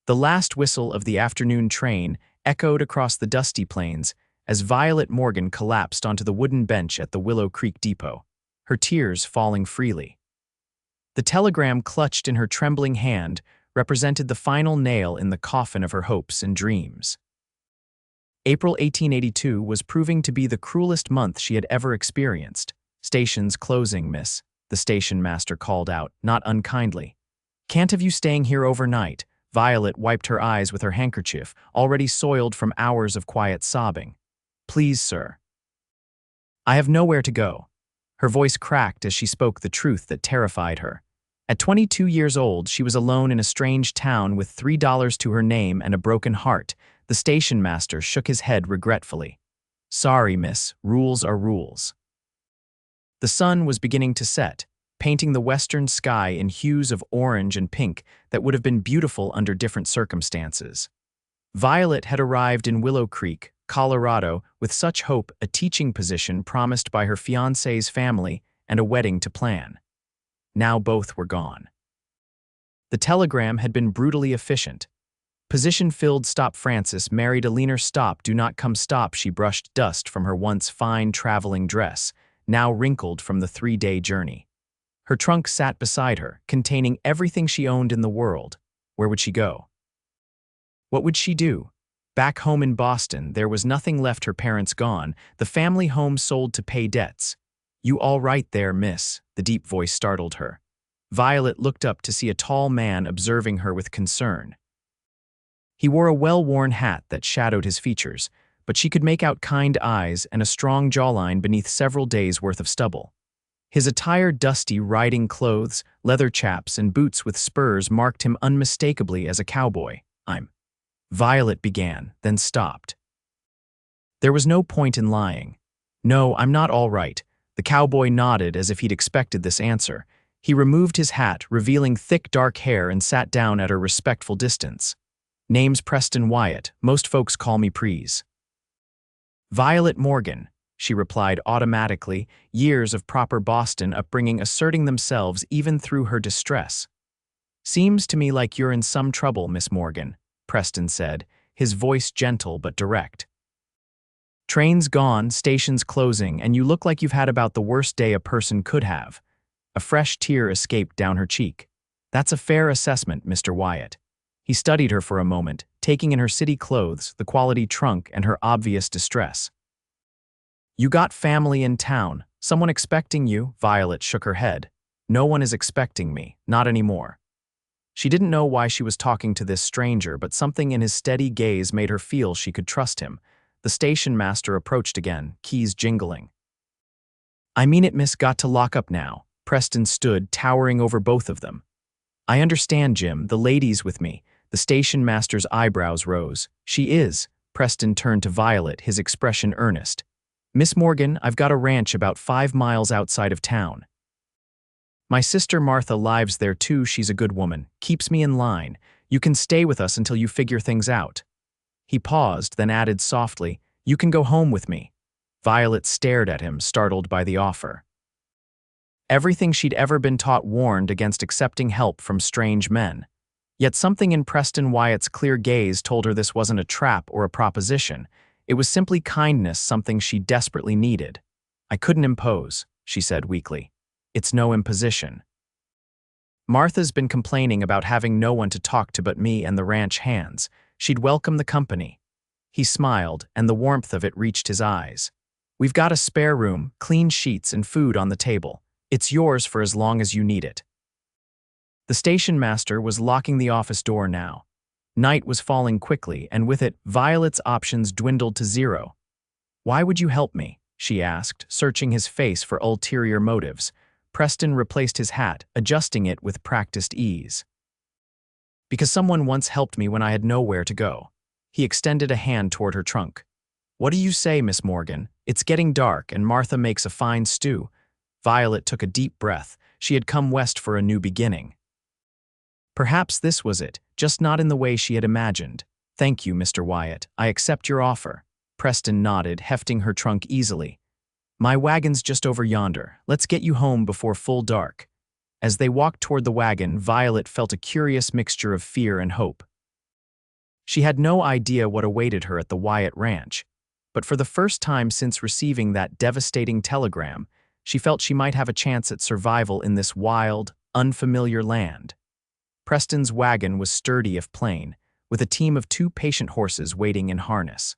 The last whistle of the afternoon train echoed across the dusty plains as Violet Morgan collapsed onto the wooden bench at the Willow Creek depot, her tears falling freely. The telegram clutched in her trembling hand represented the final nail in the coffin of her hopes and dreams. April 1882 was proving to be the cruelest month she had ever experienced. "Station's closing, miss," the station master called out, not unkindly. "Can't have you staying here overnight." Violet wiped her eyes with her handkerchief, already soiled from hours of quiet sobbing. "Please, sir. I have nowhere to go." Her voice cracked as she spoke the truth that terrified her. At 22 years old, she was alone in a strange town with $3 to her name and a broken heart. The station master shook his head regretfully. "Sorry, miss, rules are rules." The sun was beginning to set, painting the western sky in hues of orange and pink that would have been beautiful under different circumstances. Violet had arrived in Willow Creek, Colorado, with such hope, a teaching position promised by her fiancé's family, and a wedding to plan. Now both were gone. The telegram had been brutally efficient. "Position filled, stop Francis, married a leaner, stop, do not come, stop." She brushed dust from her once fine traveling dress, now wrinkled from the 3-day journey. Her trunk sat beside her, containing everything she owned in the world. Where would she go? What would she do? Back home in Boston, there was nothing left, her parents gone, the family home sold to pay debts. "You all right there, miss?" The deep voice startled her. Violet looked up to see a tall man observing her with concern. He wore a well-worn hat that shadowed his features, but she could make out kind eyes and a strong jawline beneath several days' worth of stubble. His attire, dusty riding clothes, leather chaps, and boots with spurs marked him unmistakably as a cowboy. Violet began, then stopped. There was no point in lying. "No, I'm not all right." The cowboy nodded as if he'd expected this answer. He removed his hat, revealing thick dark hair, and sat down at a respectful distance. "Name's Preston Wyatt. Most folks call me Prees." "Violet Morgan," she replied automatically, years of proper Boston upbringing asserting themselves even through her distress. "Seems to me like you're in some trouble, Miss Morgan," Preston said, his voice gentle but direct. "Train's gone, station's closing, and you look like you've had about the worst day a person could have." A fresh tear escaped down her cheek. "That's a fair assessment, Mr. Wyatt." He studied her for a moment, taking in her city clothes, the quality trunk, and her obvious distress. "You got family in town, someone expecting you?" Violet shook her head. "No one is expecting me, not anymore." She didn't know why she was talking to this stranger, but something in his steady gaze made her feel she could trust him. The station master approached again, keys jingling. "I mean it, miss, got to lock up now." Preston stood, towering over both of them. "I understand, Jim, the lady's with me." The station master's eyebrows rose. "She is." Preston turned to Violet, his expression earnest. "Miss Morgan, I've got a ranch about 5 miles outside of town. My sister Martha lives there too. She's a good woman, keeps me in line. You can stay with us until you figure things out." He paused, then added softly, "You can go home with me." Violet stared at him, startled by the offer. Everything she'd ever been taught warned against accepting help from strange men. Yet something in Preston Wyatt's clear gaze told her this wasn't a trap or a proposition. It was simply kindness, something she desperately needed. "I couldn't impose," she said weakly. "It's no imposition. Martha's been complaining about having no one to talk to but me and the ranch hands. She'd welcome the company." He smiled, and the warmth of it reached his eyes. "We've got a spare room, clean sheets, and food on the table. It's yours for as long as you need it." The station master was locking the office door now. Night was falling quickly, and with it, Violet's options dwindled to zero. "Why would you help me?" she asked, searching his face for ulterior motives. Preston replaced his hat, adjusting it with practiced ease. "Because someone once helped me when I had nowhere to go." He extended a hand toward her trunk. "What do you say, Miss Morgan? It's getting dark, and Martha makes a fine stew." Violet took a deep breath. She had come west for a new beginning. Perhaps this was it, just not in the way she had imagined. "Thank you, Mr. Wyatt. I accept your offer." Preston nodded, hefting her trunk easily. "My wagon's just over yonder. Let's get you home before full dark." As they walked toward the wagon, Violet felt a curious mixture of fear and hope. She had no idea what awaited her at the Wyatt Ranch, but for the first time since receiving that devastating telegram, she felt she might have a chance at survival in this wild, unfamiliar land. Preston's wagon was sturdy if plain, with a team of 2 patient horses waiting in harness.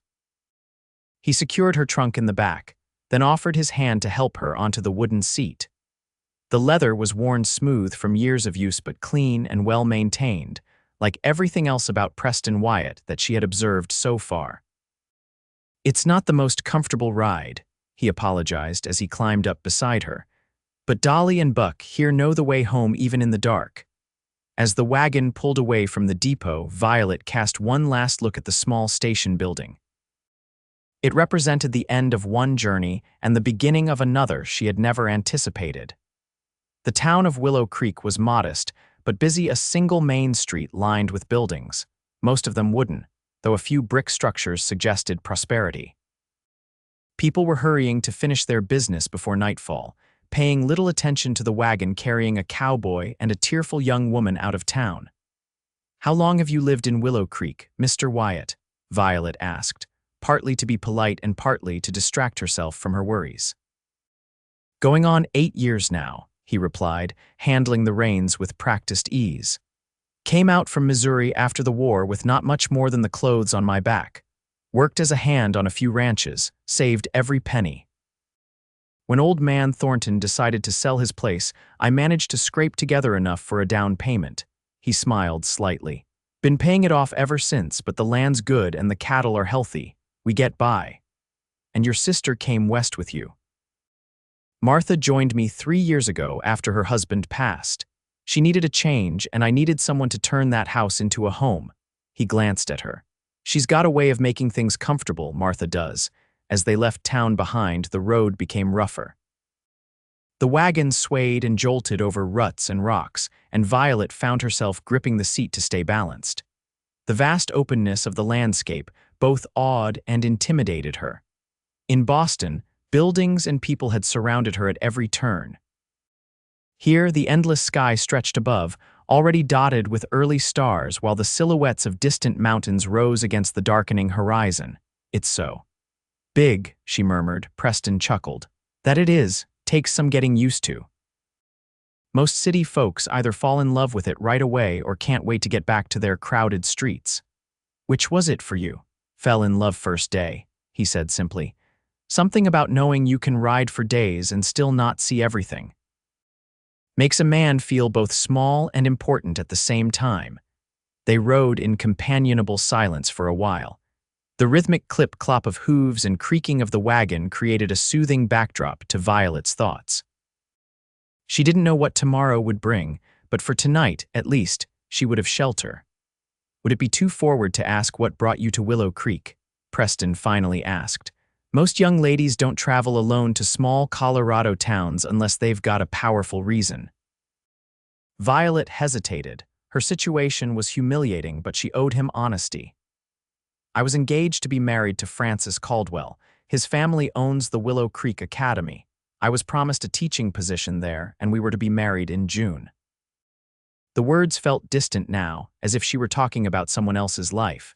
He secured her trunk in the back, then offered his hand to help her onto the wooden seat. The leather was worn smooth from years of use but clean and well-maintained, like everything else about Preston Wyatt that she had observed so far. "It's not the most comfortable ride," he apologized as he climbed up beside her, "but Dolly and Buck here know the way home even in the dark." As the wagon pulled away from the depot, Violet cast one last look at the small station building. It represented the end of one journey and the beginning of another she had never anticipated. The town of Willow Creek was modest, but busy, a single main street lined with buildings, most of them wooden, though a few brick structures suggested prosperity. People were hurrying to finish their business before nightfall, paying little attention to the wagon carrying a cowboy and a tearful young woman out of town. "How long have you lived in Willow Creek, Mr. Wyatt?" Violet asked, partly to be polite and partly to distract herself from her worries. "Going on 8 years now," he replied, handling the reins with practiced ease. "Came out from Missouri after the war with not much more than the clothes on my back. Worked as a hand on a few ranches, saved every penny. When old man Thornton decided to sell his place, I managed to scrape together enough for a down payment." He smiled slightly. "Been paying it off ever since, but the land's good and the cattle are healthy. We get by. And your sister came west with you." "Martha joined me 3 years ago after her husband passed. She needed a change, and I needed someone to turn that house into a home." He glanced at her. "She's got a way of making things comfortable, Martha does." As they left town behind, the road became rougher. The wagon swayed and jolted over ruts and rocks, and Violet found herself gripping the seat to stay balanced. The vast openness of the landscape both awed and intimidated her. In Boston, buildings and people had surrounded her at every turn. Here, the endless sky stretched above, already dotted with early stars, while the silhouettes of distant mountains rose against the darkening horizon. "It's so big," she murmured. Preston chuckled. "That it is, takes some getting used to. Most city folks either fall in love with it right away or can't wait to get back to their crowded streets." "Which was it for you?" "Fell in love first day," he said simply. "Something about knowing you can ride for days and still not see everything. Makes a man feel both small and important at the same time." They rode in companionable silence for a while. The rhythmic clip-clop of hooves and creaking of the wagon created a soothing backdrop to Violet's thoughts. She didn't know what tomorrow would bring, but for tonight, at least, she would have shelter. "Would it be too forward to ask what brought you to Willow Creek?" Preston finally asked. "Most young ladies don't travel alone to small Colorado towns unless they've got a powerful reason." Violet hesitated. Her situation was humiliating, but she owed him honesty. "I was engaged to be married to Francis Caldwell. His family owns the Willow Creek Academy. I was promised a teaching position there, and we were to be married in June." The words felt distant now, as if she were talking about someone else's life.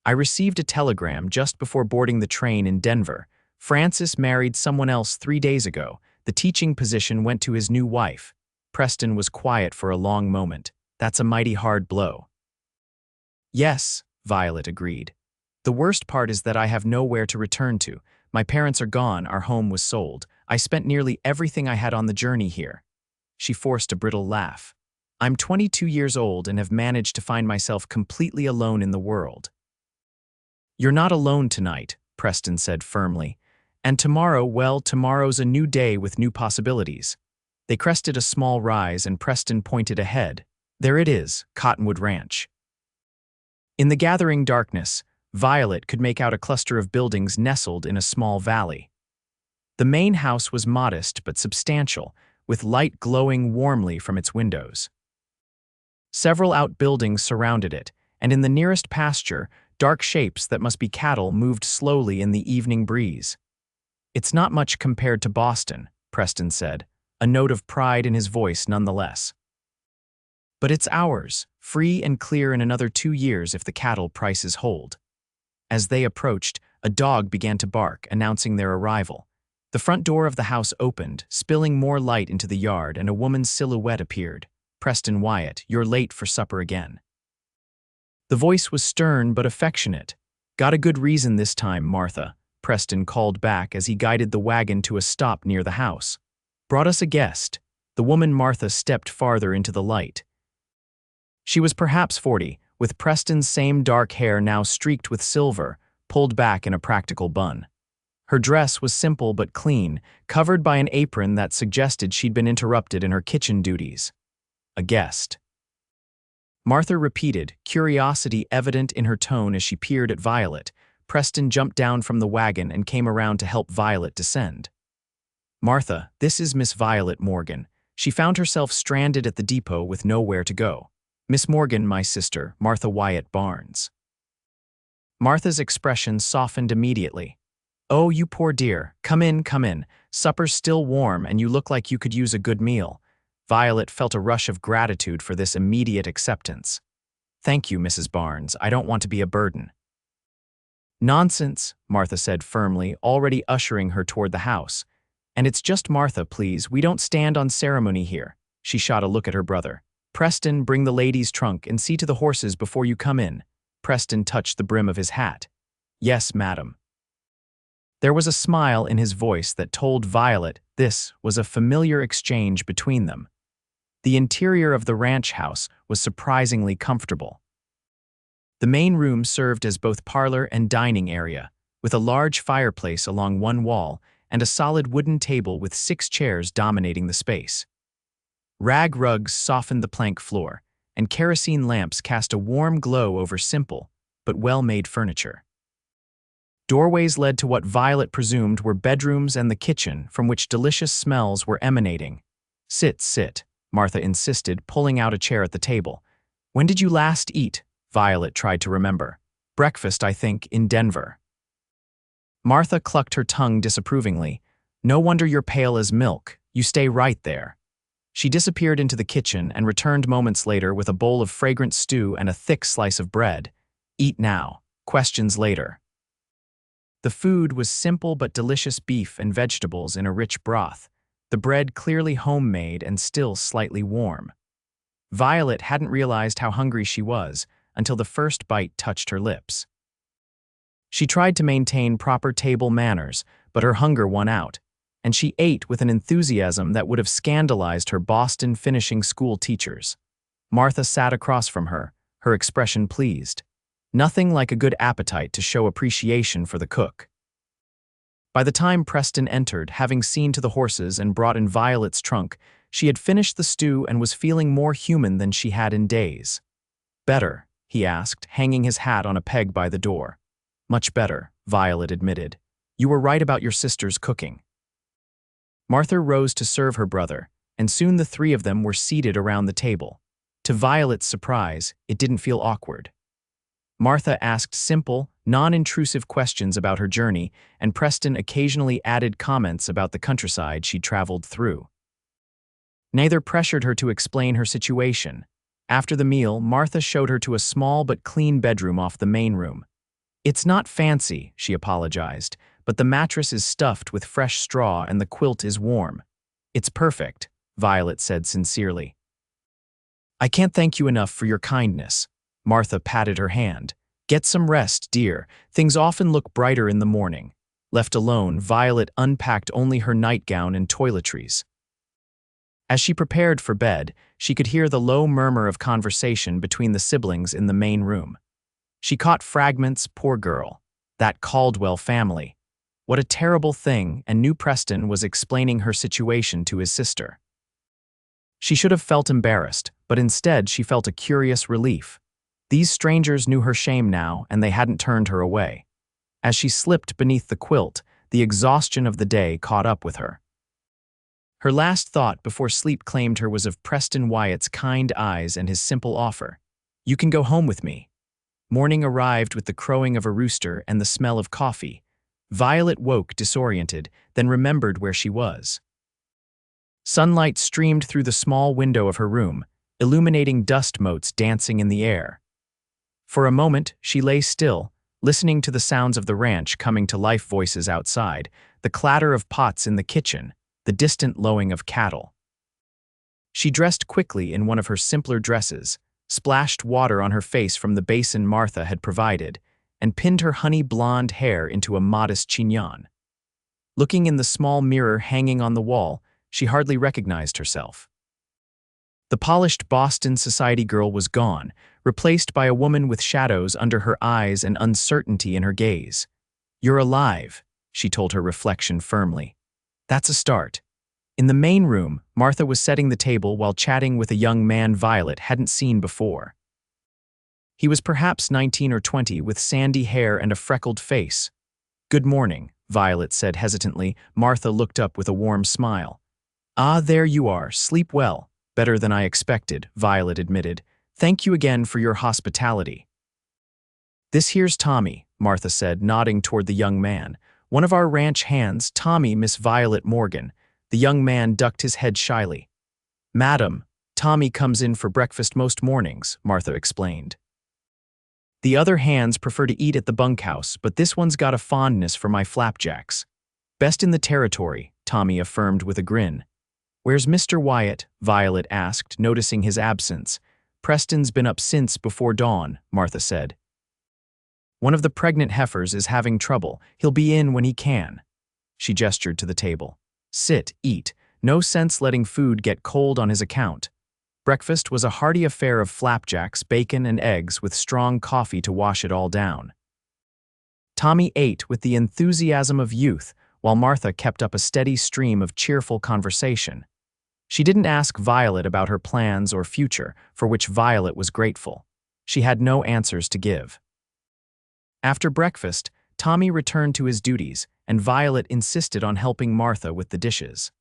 "I received a telegram just before boarding the train in Denver. Francis married someone else 3 days ago. The teaching position went to his new wife." Preston was quiet for a long moment. "That's a mighty hard blow." "Yes," Violet agreed. "The worst part is that I have nowhere to return to. My parents are gone, our home was sold. I spent nearly everything I had on the journey here." She forced a brittle laugh. "I'm 22 years old and have managed to find myself completely alone in the world." "You're not alone tonight," Preston said firmly. "And tomorrow, well, tomorrow's a new day with new possibilities." They crested a small rise and Preston pointed ahead. "There it is, Cottonwood Ranch." In the gathering darkness, Violet could make out a cluster of buildings nestled in a small valley. The main house was modest but substantial, with light glowing warmly from its windows. Several outbuildings surrounded it, and in the nearest pasture, dark shapes that must be cattle moved slowly in the evening breeze. "It's not much compared to Boston," Preston said, a note of pride in his voice nonetheless. But it's ours, free and clear in another 2 years if the cattle prices hold. As they approached, a dog began to bark, announcing their arrival. The front door of the house opened, spilling more light into the yard, and a woman's silhouette appeared. "Preston Wyatt, you're late for supper again." The voice was stern but affectionate. "Got a good reason this time, Martha," Preston called back as he guided the wagon to a stop near the house. "Brought us a guest." The woman Martha stepped farther into the light. She was perhaps 40, with Preston's same dark hair now streaked with silver, pulled back in a practical bun. Her dress was simple but clean, covered by an apron that suggested she'd been interrupted in her kitchen duties. "A guest." Martha repeated, curiosity evident in her tone as she peered at Violet. Preston jumped down from the wagon and came around to help Violet descend. "Martha, this is Miss Violet Morgan." She found herself stranded at the depot with nowhere to go. "Miss Morgan, my sister, Martha Wyatt Barnes." Martha's expression softened immediately. "Oh, you poor dear. Come in, come in. Supper's still warm and you look like you could use a good meal." Violet felt a rush of gratitude for this immediate acceptance. "Thank you, Mrs. Barnes. I don't want to be a burden." "Nonsense," Martha said firmly, already ushering her toward the house. "And it's just Martha, please. We don't stand on ceremony here." She shot a look at her brother. "Preston, bring the lady's trunk and see to the horses before you come in." Preston touched the brim of his hat. "Yes, madam." There was a smile in his voice that told Violet this was a familiar exchange between them. The interior of the ranch house was surprisingly comfortable. The main room served as both parlor and dining area, with a large fireplace along one wall and a solid wooden table with 6 chairs dominating the space. Rag rugs softened the plank floor, and kerosene lamps cast a warm glow over simple but well-made furniture. Doorways led to what Violet presumed were bedrooms and the kitchen, from which delicious smells were emanating. "Sit, sit," Martha insisted, pulling out a chair at the table. "When did you last eat?" Violet tried to remember. "Breakfast, I think, in Denver." Martha clucked her tongue disapprovingly. "No wonder you're pale as milk. You stay right there." She disappeared into the kitchen and returned moments later with a bowl of fragrant stew and a thick slice of bread. "Eat now. Questions later." The food was simple but delicious beef and vegetables in a rich broth, the bread clearly homemade and still slightly warm. Violet hadn't realized how hungry she was until the first bite touched her lips. She tried to maintain proper table manners, but her hunger won out, and she ate with an enthusiasm that would have scandalized her Boston finishing school teachers. Martha sat across from her, her expression pleased. Nothing like a good appetite to show appreciation for the cook. By the time Preston entered, having seen to the horses and brought in Violet's trunk, she had finished the stew and was feeling more human than she had in days. "Better?" he asked, hanging his hat on a peg by the door. "Much better," Violet admitted. "You were right about your sister's cooking." Martha rose to serve her brother, and soon the 3 of them were seated around the table. To Violet's surprise, it didn't feel awkward. Martha asked simple, non-intrusive questions about her journey, and Preston occasionally added comments about the countryside she'd traveled through. Neither pressured her to explain her situation. After the meal, Martha showed her to a small but clean bedroom off the main room. "It's not fancy," she apologized, "but the mattress is stuffed with fresh straw and the quilt is warm." "It's perfect," Violet said sincerely. "I can't thank you enough for your kindness." Martha patted her hand. "Get some rest, dear. Things often look brighter in the morning." Left alone, Violet unpacked only her nightgown and toiletries. As she prepared for bed, she could hear the low murmur of conversation between the siblings in the main room. She caught fragments, poor girl. That Caldwell family. What a terrible thing, and knew Preston was explaining her situation to his sister. She should have felt embarrassed, but instead she felt a curious relief. These strangers knew her shame now, and they hadn't turned her away. As she slipped beneath the quilt, the exhaustion of the day caught up with her. Her last thought before sleep claimed her was of Preston Wyatt's kind eyes and his simple offer. "You can go home with me." Morning arrived with the crowing of a rooster and the smell of coffee. Violet woke disoriented, then remembered where she was. Sunlight streamed through the small window of her room, illuminating dust motes dancing in the air. For a moment, she lay still, listening to the sounds of the ranch coming to life, voices outside, the clatter of pots in the kitchen, the distant lowing of cattle. She dressed quickly in one of her simpler dresses, splashed water on her face from the basin Martha had provided, and pinned her honey blonde hair into a modest chignon. Looking in the small mirror hanging on the wall, she hardly recognized herself. The polished Boston society girl was gone, replaced by a woman with shadows under her eyes and uncertainty in her gaze. "You're alive," she told her reflection firmly. "That's a start." In the main room, Martha was setting the table while chatting with a young man Violet hadn't seen before. He was perhaps 19 or 20, with sandy hair and a freckled face. "Good morning," Violet said hesitantly. Martha looked up with a warm smile. "Ah, there you are. Sleep well." "Better than I expected," Violet admitted. "Thank you again for your hospitality." "This here's Tommy," Martha said, nodding toward the young man. "One of our ranch hands, Tommy, Miss Violet Morgan." The young man ducked his head shyly. "Madam, Tommy comes in for breakfast most mornings," Martha explained. "The other hands prefer to eat at the bunkhouse, but this one's got a fondness for my flapjacks." "Best in the territory," Tommy affirmed with a grin. "Where's Mr. Wyatt?" Violet asked, noticing his absence. "Preston's been up since before dawn," Martha said. "One of the pregnant heifers is having trouble. He'll be in when he can." She gestured to the table. "Sit, eat. No sense letting food get cold on his account." Breakfast was a hearty affair of flapjacks, bacon, and eggs with strong coffee to wash it all down. Tommy ate with the enthusiasm of youth, while Martha kept up a steady stream of cheerful conversation. She didn't ask Violet about her plans or future, for which Violet was grateful. She had no answers to give. After breakfast, Tommy returned to his duties, and Violet insisted on helping Martha with the dishes.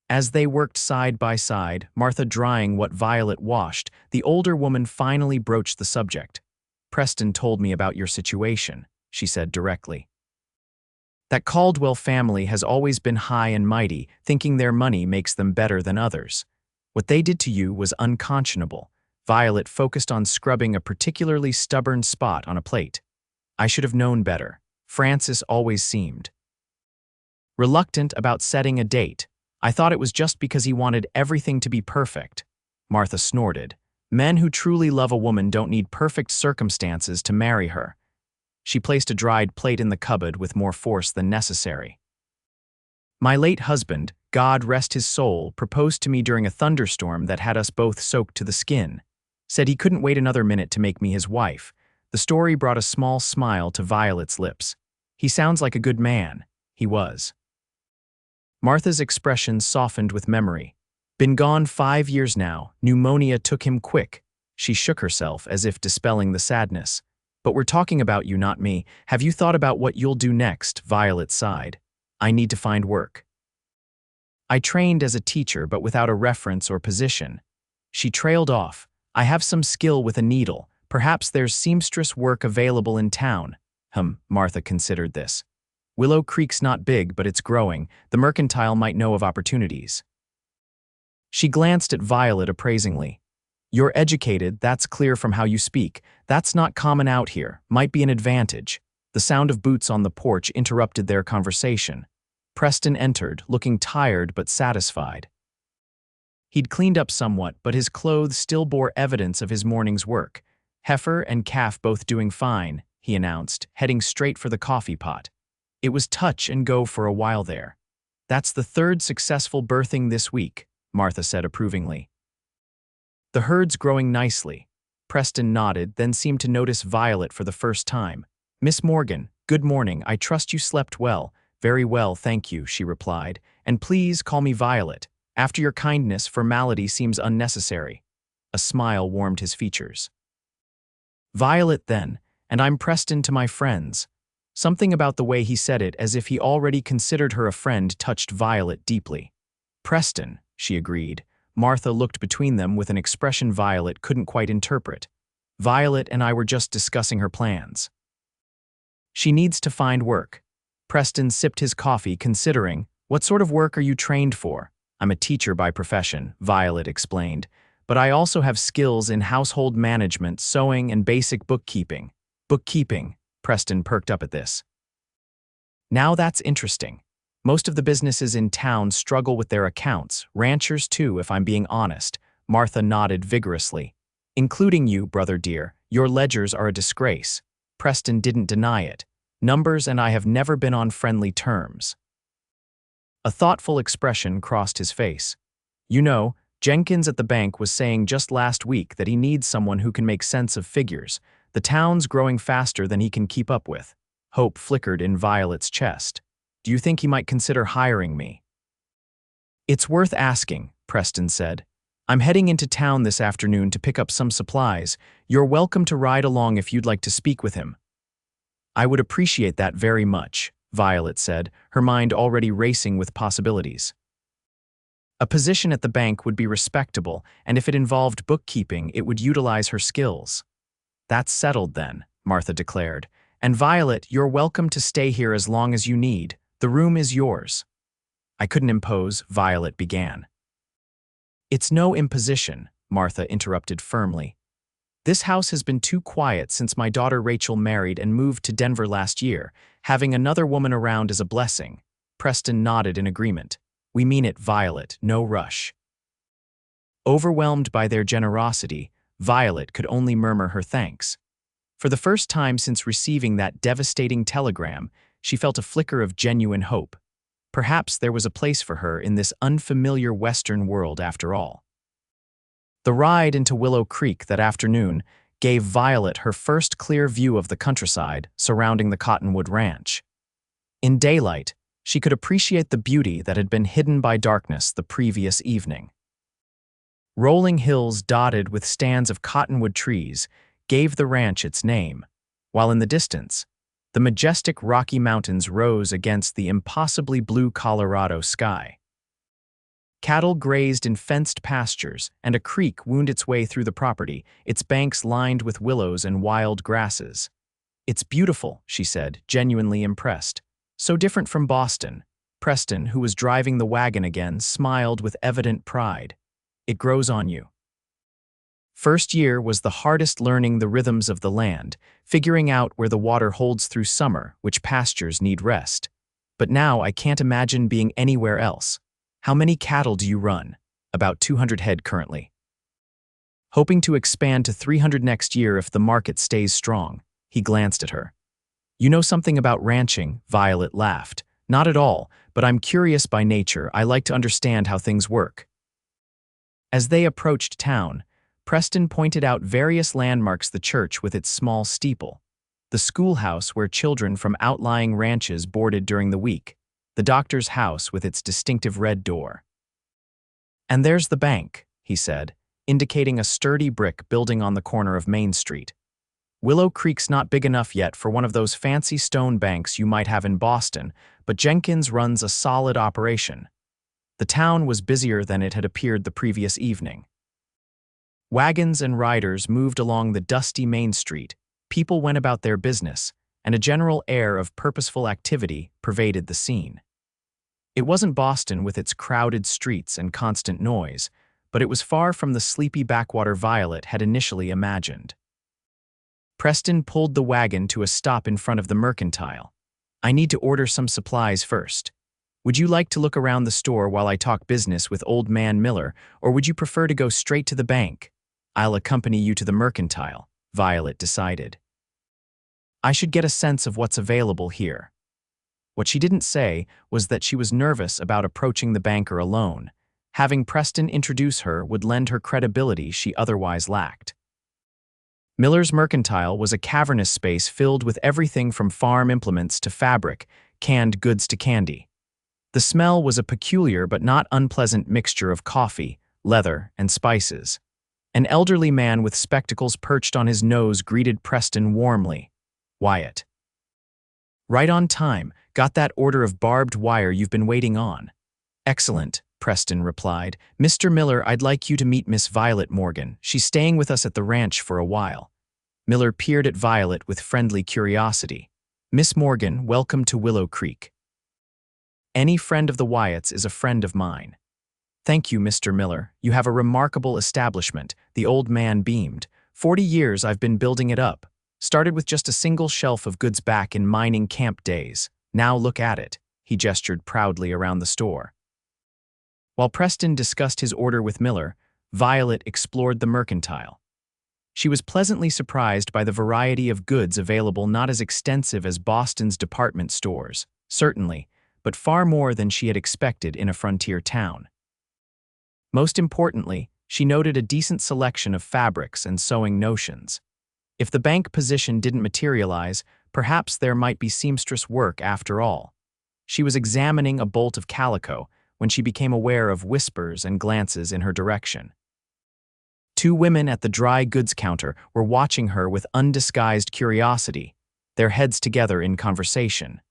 As they worked side by side, Martha drying what Violet washed, the older woman finally broached the subject. "Preston told me about your situation," she said directly. "That Caldwell family has always been high and mighty, thinking their money makes them better than others. What they did to you was unconscionable." Violet focused on scrubbing a particularly stubborn spot on a plate. "I should have known better. Francis always seemed reluctant about setting a date. I thought it was just because he wanted everything to be perfect." Martha snorted. "Men who truly love a woman don't need perfect circumstances to marry her." She placed a dried plate in the cupboard with more force than necessary. "My late husband, God rest his soul, proposed to me during a thunderstorm that had us both soaked to the skin. Said he couldn't wait another minute to make me his wife." The story brought a small smile to Violet's lips. "He sounds like a good man." He was. Martha's expression softened with memory. "Been gone 5 years now. Pneumonia took him quick." She shook herself as if dispelling the sadness. "But we're talking about you, not me. Have you thought about what you'll do next?" Violet sighed. "I need to find work. I trained as a teacher but without a reference or position." She trailed off. "I have some skill with a needle. Perhaps there's seamstress work available in town." Martha considered this. "Willow Creek's not big, but it's growing. The mercantile might know of opportunities." She glanced at Violet appraisingly. "You're educated, that's clear from how you speak. That's not common out here. Might be an advantage." The sound of boots on the porch interrupted their conversation. Preston entered, looking tired but satisfied. He'd cleaned up somewhat, but his clothes still bore evidence of his morning's work. "Heifer and calf both doing fine," he announced, heading straight for the coffee pot. It was touch and go for a while there. "That's the third successful birthing this week," Martha said approvingly. "The herd's growing nicely." Preston nodded, then seemed to notice Violet for the first time. "Miss Morgan, good morning. I trust you slept well." "Very well, thank you," she replied. "And please call me Violet. After your kindness, formality seems unnecessary." A smile warmed his features. "Violet, then, and I'm Preston to my friends." Something about the way he said it, as if he already considered her a friend, touched Violet deeply. "Preston," she agreed. Martha looked between them with an expression Violet couldn't quite interpret. "Violet and I were just discussing her plans. She needs to find work." Preston sipped his coffee, considering. "What sort of work are you trained for?" "I'm a teacher by profession," Violet explained. but I also have skills in household management, sewing, and basic bookkeeping. Bookkeeping, Preston perked up at this. Now that's interesting. Most of the businesses in town struggle with their accounts, ranchers too, if I'm being honest. Martha nodded vigorously. Including you, brother dear, your ledgers are a disgrace. Preston didn't deny it. Numbers and I have never been on friendly terms. A thoughtful expression crossed his face. You know, Jenkins at the bank was saying just last week that he needs someone who can make sense of figures. The town's growing faster than he can keep up with. Hope flickered in Violet's chest. Do you think he might consider hiring me? It's worth asking, Preston said. I'm heading into town this afternoon to pick up some supplies. You're welcome to ride along if you'd like to speak with him. I would appreciate that very much, Violet said, her mind already racing with possibilities. A position at the bank would be respectable, and if it involved bookkeeping, it would utilize her skills. That's settled then, Martha declared. And Violet, you're welcome to stay here as long as you need. The room is yours. I couldn't impose, Violet began. It's no imposition, Martha interrupted firmly. This house has been too quiet since my daughter Rachel married and moved to Denver last year. Having another woman around is a blessing. Preston nodded in agreement. We mean it, Violet, no rush. Overwhelmed by their generosity, Violet could only murmur her thanks. For the first time since receiving that devastating telegram, she felt a flicker of genuine hope. Perhaps there was a place for her in this unfamiliar Western world after all. The ride into Willow Creek that afternoon gave Violet her first clear view of the countryside surrounding the Cottonwood Ranch. In daylight, she could appreciate the beauty that had been hidden by darkness the previous evening. Rolling hills dotted with stands of cottonwood trees gave the ranch its name, while in the distance, the majestic Rocky Mountains rose against the impossibly blue Colorado sky. Cattle grazed in fenced pastures, and a creek wound its way through the property, its banks lined with willows and wild grasses. It's beautiful, she said, genuinely impressed. So different from Boston. Preston, who was driving the wagon again, smiled with evident pride. It grows on you. First year was the hardest, learning the rhythms of the land, figuring out where the water holds through summer, which pastures need rest. But now I can't imagine being anywhere else. How many cattle do you run? About 200 head currently. Hoping to expand to 300 next year if the market stays strong. He glanced at her. You know something about ranching, Violet laughed. Not at all, but I'm curious by nature. I like to understand how things work. As they approached town, Preston pointed out various landmarks: the church with its small steeple, the schoolhouse where children from outlying ranches boarded during the week, the doctor's house with its distinctive red door. And there's the bank, he said, indicating a sturdy brick building on the corner of Main Street. Willow Creek's not big enough yet for one of those fancy stone banks you might have in Boston, but Jenkins runs a solid operation. The town was busier than it had appeared the previous evening. Wagons and riders moved along the dusty Main Street, people went about their business, and a general air of purposeful activity pervaded the scene. It wasn't Boston with its crowded streets and constant noise, but it was far from the sleepy backwater Violet had initially imagined. Preston pulled the wagon to a stop in front of the mercantile. I need to order some supplies first. Would you like to look around the store while I talk business with Old Man Miller, or would you prefer to go straight to the bank? I'll accompany you to the mercantile, Violet decided. I should get a sense of what's available here. What she didn't say was that she was nervous about approaching the banker alone. Having Preston introduce her would lend her credibility she otherwise lacked. Miller's mercantile was a cavernous space filled with everything from farm implements to fabric, canned goods to candy. The smell was a peculiar but not unpleasant mixture of coffee, leather, and spices. An elderly man with spectacles perched on his nose greeted Preston warmly. Wyatt. Right on time. Got that order of barbed wire you've been waiting on. Excellent, Preston replied. Mr. Miller, I'd like you to meet Miss Violet Morgan. She's staying with us at the ranch for a while. Miller peered at Violet with friendly curiosity. Miss Morgan, welcome to Willow Creek. Any friend of the Wyatts is a friend of mine. Thank you, Mr. Miller. You have a remarkable establishment, the old man beamed. 40 years I've been building it up. Started with just a single shelf of goods back in mining camp days. Now look at it. He gestured proudly around the store. While Preston discussed his order with Miller, Violet explored the mercantile. She was pleasantly surprised by the variety of goods available, not as extensive as Boston's department stores, certainly, but far more than she had expected in a frontier town. Most importantly, she noted a decent selection of fabrics and sewing notions. If the bank position didn't materialize, perhaps there might be seamstress work after all. She was examining a bolt of calico when she became aware of whispers and glances in her direction. Two women at the dry goods counter were watching her with undisguised curiosity, their heads together in conversation.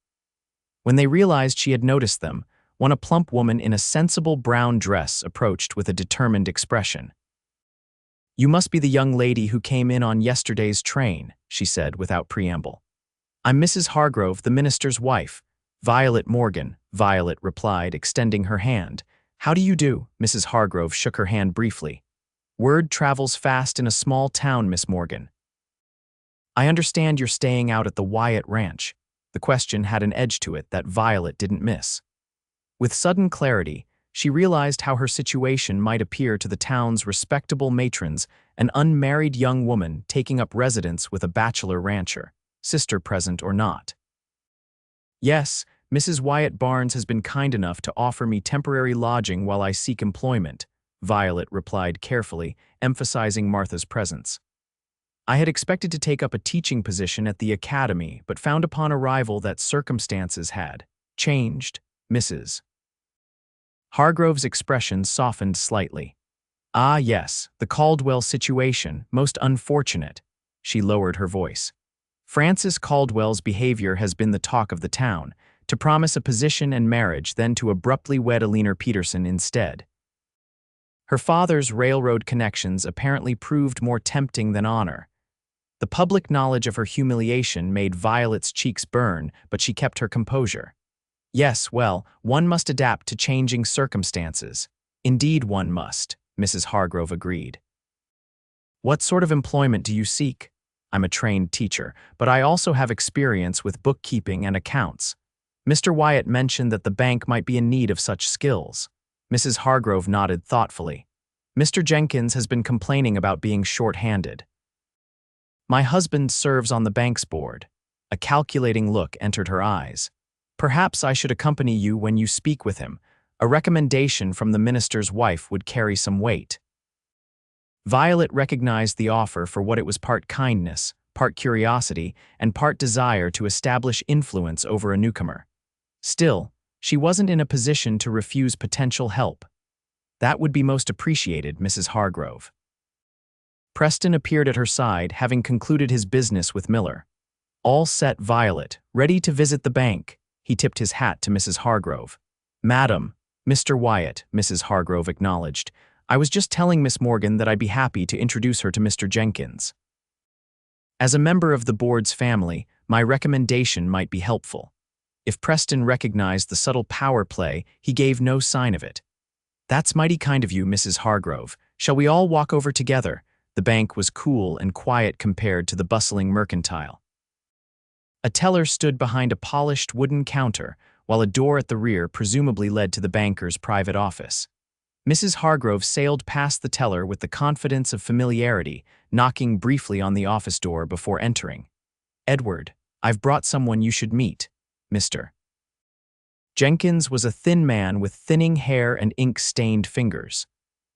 When they realized she had noticed them, a plump woman in a sensible brown dress approached with a determined expression. "You must be the young lady who came in on yesterday's train," she said without preamble. "I'm Mrs. Hargrove, the minister's wife." "Violet Morgan," Violet replied, extending her hand. "How do you do?" Mrs. Hargrove shook her hand briefly. "Word travels fast in a small town, Miss Morgan." "I understand you're staying out at the Wyatt Ranch." The question had an edge to it that Violet didn't miss. With sudden clarity, she realized how her situation might appear to the town's respectable matrons, an unmarried young woman taking up residence with a bachelor rancher, sister present or not. "Yes, Mrs. Wyatt Barnes has been kind enough to offer me temporary lodging while I seek employment," Violet replied carefully, emphasizing Martha's presence. "I had expected to take up a teaching position at the academy, but found upon arrival that circumstances had changed, Mrs. Hargrove's expression softened slightly. "Ah, yes, the Caldwell situation, most unfortunate." She lowered her voice. "Francis Caldwell's behavior has been the talk of the town, to promise a position and marriage, then to abruptly wed Alina Peterson instead. Her father's railroad connections apparently proved more tempting than honor. The public knowledge of her humiliation made Violet's cheeks burn, but she kept her composure. Yes, well, one must adapt to changing circumstances. Indeed one must, Mrs. Hargrove agreed. What sort of employment do you seek? I'm a trained teacher, but I also have experience with bookkeeping and accounts. Mr. Wyatt mentioned that the bank might be in need of such skills. Mrs. Hargrove nodded thoughtfully. Mr. Jenkins has been complaining about being short-handed. My husband serves on the bank's board. A calculating look entered her eyes. Perhaps I should accompany you when you speak with him. A recommendation from the minister's wife would carry some weight. Violet recognized the offer for what it was: part kindness, part curiosity, and part desire to establish influence over a newcomer. Still, she wasn't in a position to refuse potential help. That would be most appreciated, Mrs. Hargrove. Preston appeared at her side, having concluded his business with Miller. All set, Violet, ready to visit the bank. He tipped his hat to Mrs. Hargrove. Madam, Mr. Wyatt, Mrs. Hargrove acknowledged. I was just telling Miss Morgan that I'd be happy to introduce her to Mr. Jenkins. As a member of the board's family, my recommendation might be helpful. If Preston recognized the subtle power play, he gave no sign of it. That's mighty kind of you, Mrs. Hargrove. Shall we all walk over together? The bank was cool and quiet compared to the bustling mercantile. A teller stood behind a polished wooden counter, while a door at the rear presumably led to the banker's private office. Mrs. Hargrove sailed past the teller with the confidence of familiarity, knocking briefly on the office door before entering. Edward, I've brought someone you should meet, Mr. Jenkins was a thin man with thinning hair and ink-stained fingers.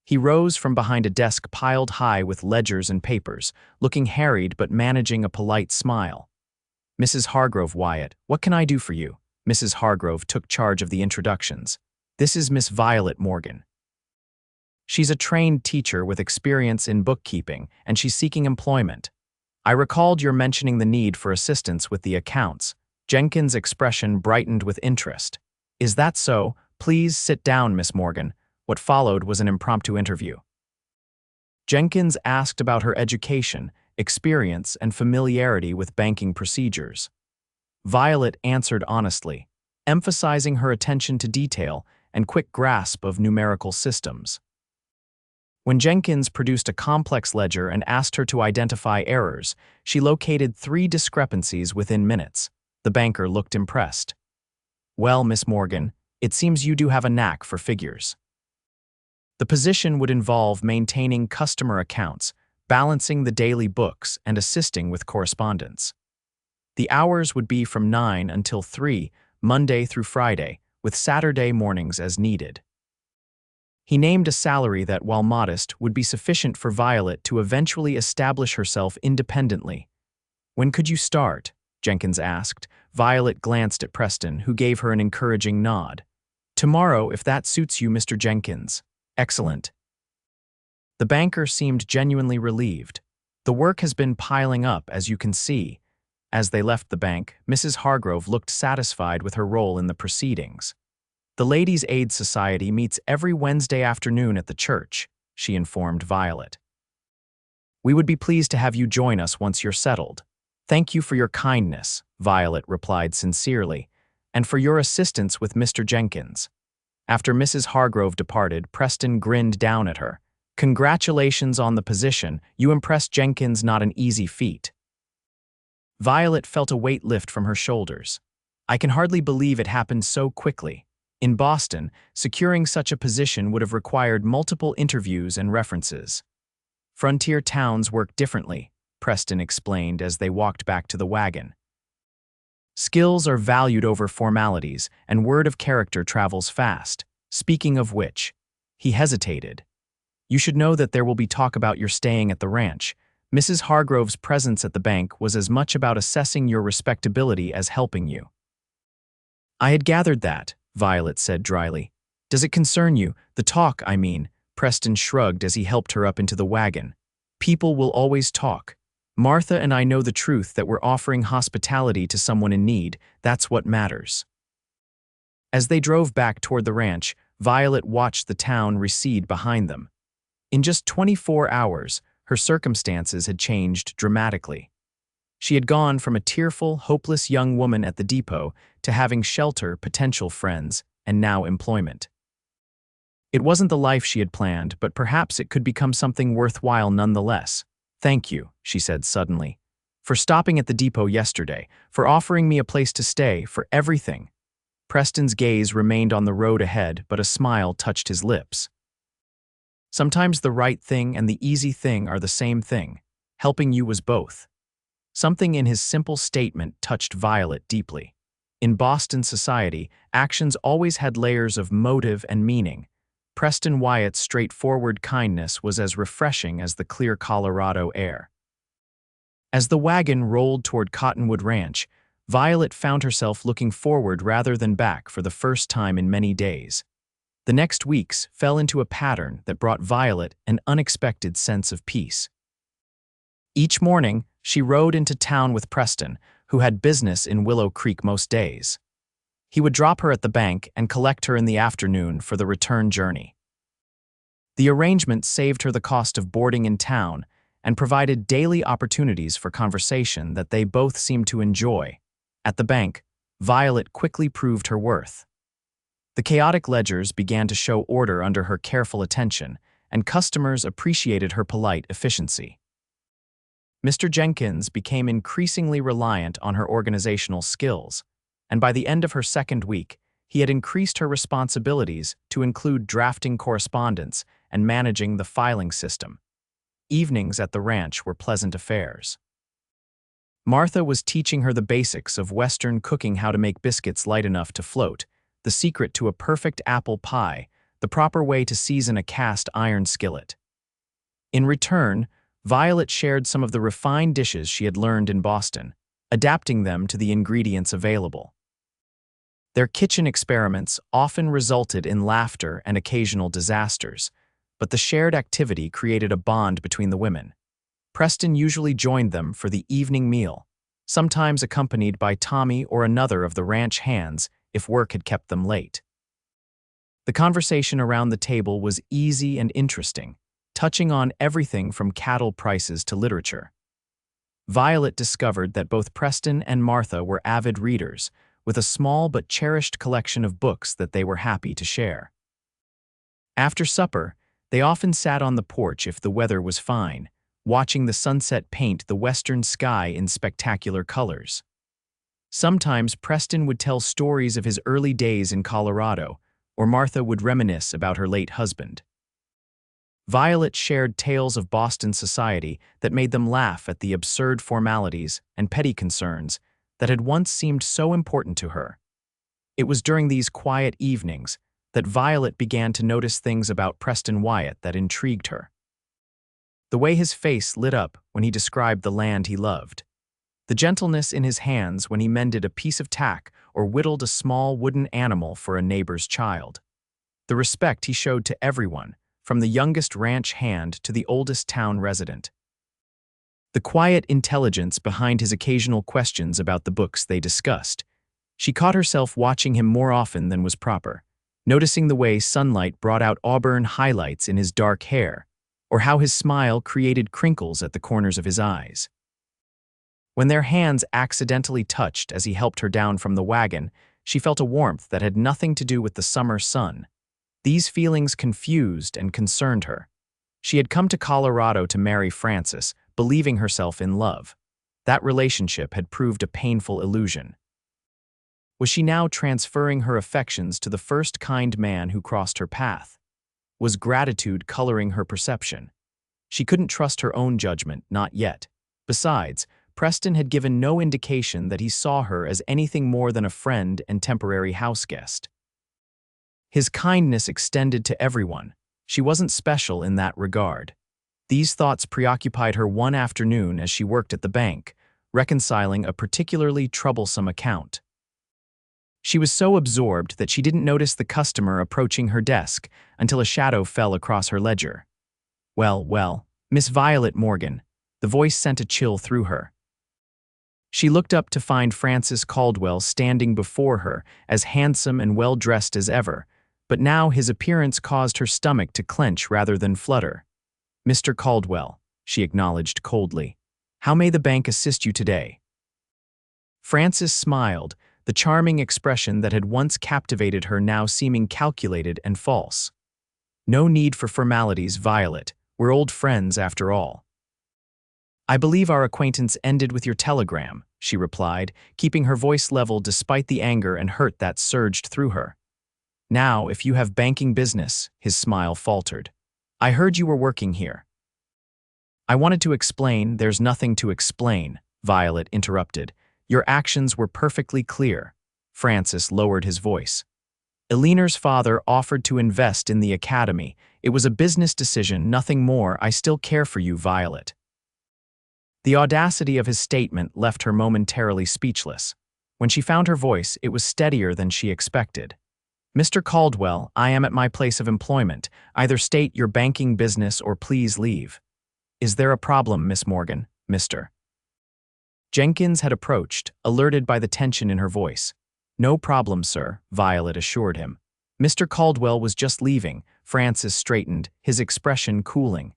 He rose from behind a desk piled high with ledgers and papers, looking harried but managing a polite smile. Mrs. Hargrove Wyatt, what can I do for you? Mrs. Hargrove took charge of the introductions. This is Miss Violet Morgan. She's a trained teacher with experience in bookkeeping, and she's seeking employment. I recalled your mentioning the need for assistance with the accounts. Jenkins' expression brightened with interest. Is that so? Please sit down, Miss Morgan. What followed was an impromptu interview. Jenkins asked about her education, experience, and familiarity with banking procedures. Violet answered honestly, emphasizing her attention to detail and quick grasp of numerical systems. When Jenkins produced a complex ledger and asked her to identify errors, she located 3 discrepancies within minutes. The banker looked impressed. "Well, Miss Morgan, it seems you do have a knack for figures." The position would involve maintaining customer accounts, balancing the daily books, and assisting with correspondence. The hours would be from 9 until 3, Monday through Friday, with Saturday mornings as needed. He named a salary that, while modest, would be sufficient for Violet to eventually establish herself independently. "When could you start?" Jenkins asked. Violet glanced at Preston, who gave her an encouraging nod. "Tomorrow, if that suits you, Mr. Jenkins." "Excellent." The banker seemed genuinely relieved. "The work has been piling up, as you can see." As they left the bank, Mrs. Hargrove looked satisfied with her role in the proceedings. "The Ladies' Aid Society meets every Wednesday afternoon at the church," she informed Violet. "We would be pleased to have you join us once you're settled." "Thank you for your kindness," Violet replied sincerely, "and for your assistance with Mr. Jenkins." After Mrs. Hargrove departed, Preston grinned down at her. "Congratulations on the position. You impressed Jenkins, not an easy feat." Violet felt a weight lift from her shoulders. "I can hardly believe it happened so quickly. In Boston, securing such a position would have required multiple interviews and references." "Frontier towns work differently," Preston explained as they walked back to the wagon. "Skills are valued over formalities, and word of character travels fast. Speaking of which," he hesitated. "You should know that there will be talk about your staying at the ranch. Mrs. Hargrove's presence at the bank was as much about assessing your respectability as helping you." "I had gathered that," Violet said dryly. "Does it concern you? The talk, I mean." Preston shrugged as he helped her up into the wagon. "People will always talk. Martha and I know the truth that we're offering hospitality to someone in need. That's what matters." As they drove back toward the ranch, Violet watched the town recede behind them. In just 24 hours, her circumstances had changed dramatically. She had gone from a tearful, hopeless young woman at the depot to having shelter, potential friends, and now employment. It wasn't the life she had planned, but perhaps it could become something worthwhile nonetheless. "Thank you," she said suddenly, "for stopping at the depot yesterday, for offering me a place to stay, for everything." Preston's gaze remained on the road ahead, but a smile touched his lips. "Sometimes the right thing and the easy thing are the same thing. Helping you was both." Something in his simple statement touched Violet deeply. In Boston society, actions always had layers of motive and meaning. Preston Wyatt's straightforward kindness was as refreshing as the clear Colorado air. As the wagon rolled toward Cottonwood Ranch, Violet found herself looking forward rather than back for the first time in many days. The next weeks fell into a pattern that brought Violet an unexpected sense of peace. Each morning, she rode into town with Preston, who had business in Willow Creek most days. He would drop her at the bank and collect her in the afternoon for the return journey. The arrangement saved her the cost of boarding in town and provided daily opportunities for conversation that they both seemed to enjoy. At the bank, Violet quickly proved her worth. The chaotic ledgers began to show order under her careful attention, and customers appreciated her polite efficiency. Mr. Jenkins became increasingly reliant on her organizational skills, and by the end of her second week, he had increased her responsibilities to include drafting correspondence and managing the filing system. Evenings at the ranch were pleasant affairs. Martha was teaching her the basics of Western cooking, how to make biscuits light enough to float, the secret to a perfect apple pie, the proper way to season a cast iron skillet. In return, Violet shared some of the refined dishes she had learned in Boston, adapting them to the ingredients available. Their kitchen experiments often resulted in laughter and occasional disasters, but the shared activity created a bond between the women. Preston usually joined them for the evening meal, sometimes accompanied by Tommy or another of the ranch hands if work had kept them late. The conversation around the table was easy and interesting, touching on everything from cattle prices to literature. Violet discovered that both Preston and Martha were avid readers, with a small but cherished collection of books that they were happy to share. After supper, they often sat on the porch if the weather was fine, watching the sunset paint the western sky in spectacular colors. Sometimes Preston would tell stories of his early days in Colorado, or Martha would reminisce about her late husband. Violet shared tales of Boston society that made them laugh at the absurd formalities and petty concerns that had once seemed so important to her. It was during these quiet evenings that Violet began to notice things about Preston Wyatt that intrigued her. The way his face lit up when he described the land he loved. The gentleness in his hands when he mended a piece of tack or whittled a small wooden animal for a neighbor's child. The respect he showed to everyone, from the youngest ranch hand to the oldest town resident. The quiet intelligence behind his occasional questions about the books they discussed. She caught herself watching him more often than was proper, noticing the way sunlight brought out auburn highlights in his dark hair, or how his smile created crinkles at the corners of his eyes. When their hands accidentally touched as he helped her down from the wagon, she felt a warmth that had nothing to do with the summer sun. These feelings confused and concerned her. She had come to Colorado to marry Francis, believing herself in love. That relationship had proved a painful illusion. Was she now transferring her affections to the first kind man who crossed her path? Was gratitude coloring her perception? She couldn't trust her own judgment, not yet. Besides, Preston had given no indication that he saw her as anything more than a friend and temporary houseguest. His kindness extended to everyone. She wasn't special in that regard. These thoughts preoccupied her one afternoon as she worked at the bank, reconciling a particularly troublesome account. She was so absorbed that she didn't notice the customer approaching her desk until a shadow fell across her ledger. Well, Miss Violet Morgan. The voice sent a chill through her. She looked up to find Francis Caldwell standing before her, as handsome and well-dressed as ever, but now his appearance caused her stomach to clench rather than flutter. "Mr. Caldwell," she acknowledged coldly, "how may the bank assist you today?" Francis smiled, the charming expression that had once captivated her now seeming calculated and false. "No need for formalities, Violet. We're old friends after all." "I believe our acquaintance ended with your telegram," she replied, keeping her voice level despite the anger and hurt that surged through her. "Now, if you have banking business," his smile faltered. "I heard you were working here." "I wanted to explain." "There's nothing to explain," Violet interrupted. "Your actions were perfectly clear." Francis lowered his voice. "Eleanor's father offered to invest in the academy. It was a business decision, nothing more. I still care for you, Violet." The audacity of his statement left her momentarily speechless. When she found her voice, it was steadier than she expected. "Mr. Caldwell, I am at my place of employment. Either state your banking business or please leave." "Is there a problem, Miss Morgan, Mr.?" Jenkins had approached, alerted by the tension in her voice. "No problem, sir," Violet assured him. Mr. Caldwell was just leaving. Francis straightened, his expression cooling.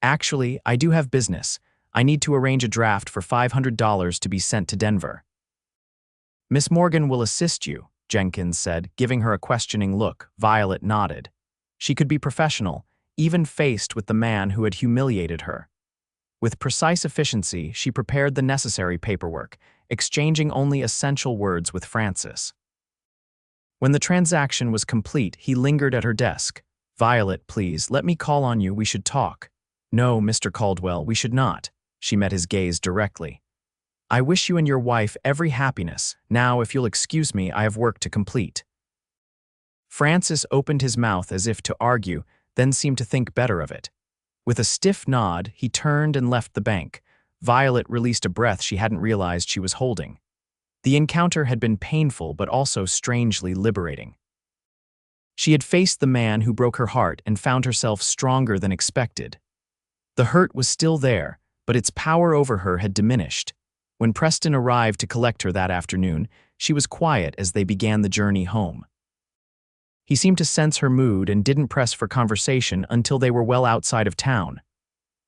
"Actually, I do have business. I need to arrange a draft for $500 to be sent to Denver." "Miss Morgan will assist you," Jenkins said, giving her a questioning look. Violet nodded. She could be professional, even faced with the man who had humiliated her. With precise efficiency, she prepared the necessary paperwork, exchanging only essential words with Francis. When the transaction was complete, he lingered at her desk. "Violet, please, let me call on you. We should talk." "No, Mr. Caldwell, we should not." She met his gaze directly. "I wish you and your wife every happiness. Now, if you'll excuse me, I have work to complete." Francis opened his mouth as if to argue, then seemed to think better of it. With a stiff nod, he turned and left the bank. Violet released a breath she hadn't realized she was holding. The encounter had been painful but also strangely liberating. She had faced the man who broke her heart and found herself stronger than expected. The hurt was still there, but its power over her had diminished. When Preston arrived to collect her that afternoon, she was quiet as they began the journey home. He seemed to sense her mood and didn't press for conversation until they were well outside of town.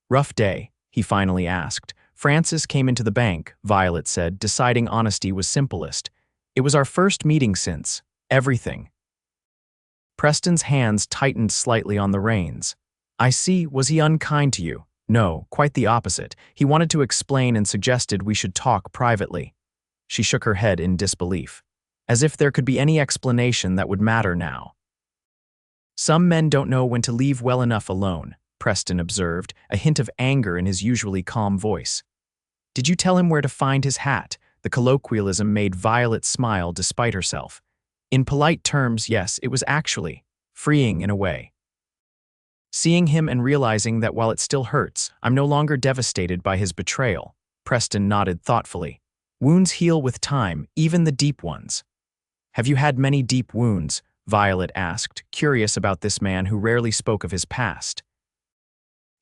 "Rough day?" he finally asked. Francis came into the bank, Violet said, deciding honesty was simplest. It was our first meeting since everything. Preston's hands tightened slightly on the reins. I see, was he unkind to you? No, quite the opposite. He wanted to explain and suggested we should talk privately. She shook her head in disbelief, as if there could be any explanation that would matter now. Some men don't know when to leave well enough alone, Preston observed, a hint of anger in his usually calm voice. Did you tell him where to find his hat? The colloquialism made Violet smile despite herself. In polite terms, yes, it was actually freeing in a way. Seeing him and realizing that while it still hurts, I'm no longer devastated by his betrayal, Preston nodded thoughtfully. Wounds heal with time, even the deep ones. Have you had many deep wounds? Violet asked, curious about this man who rarely spoke of his past.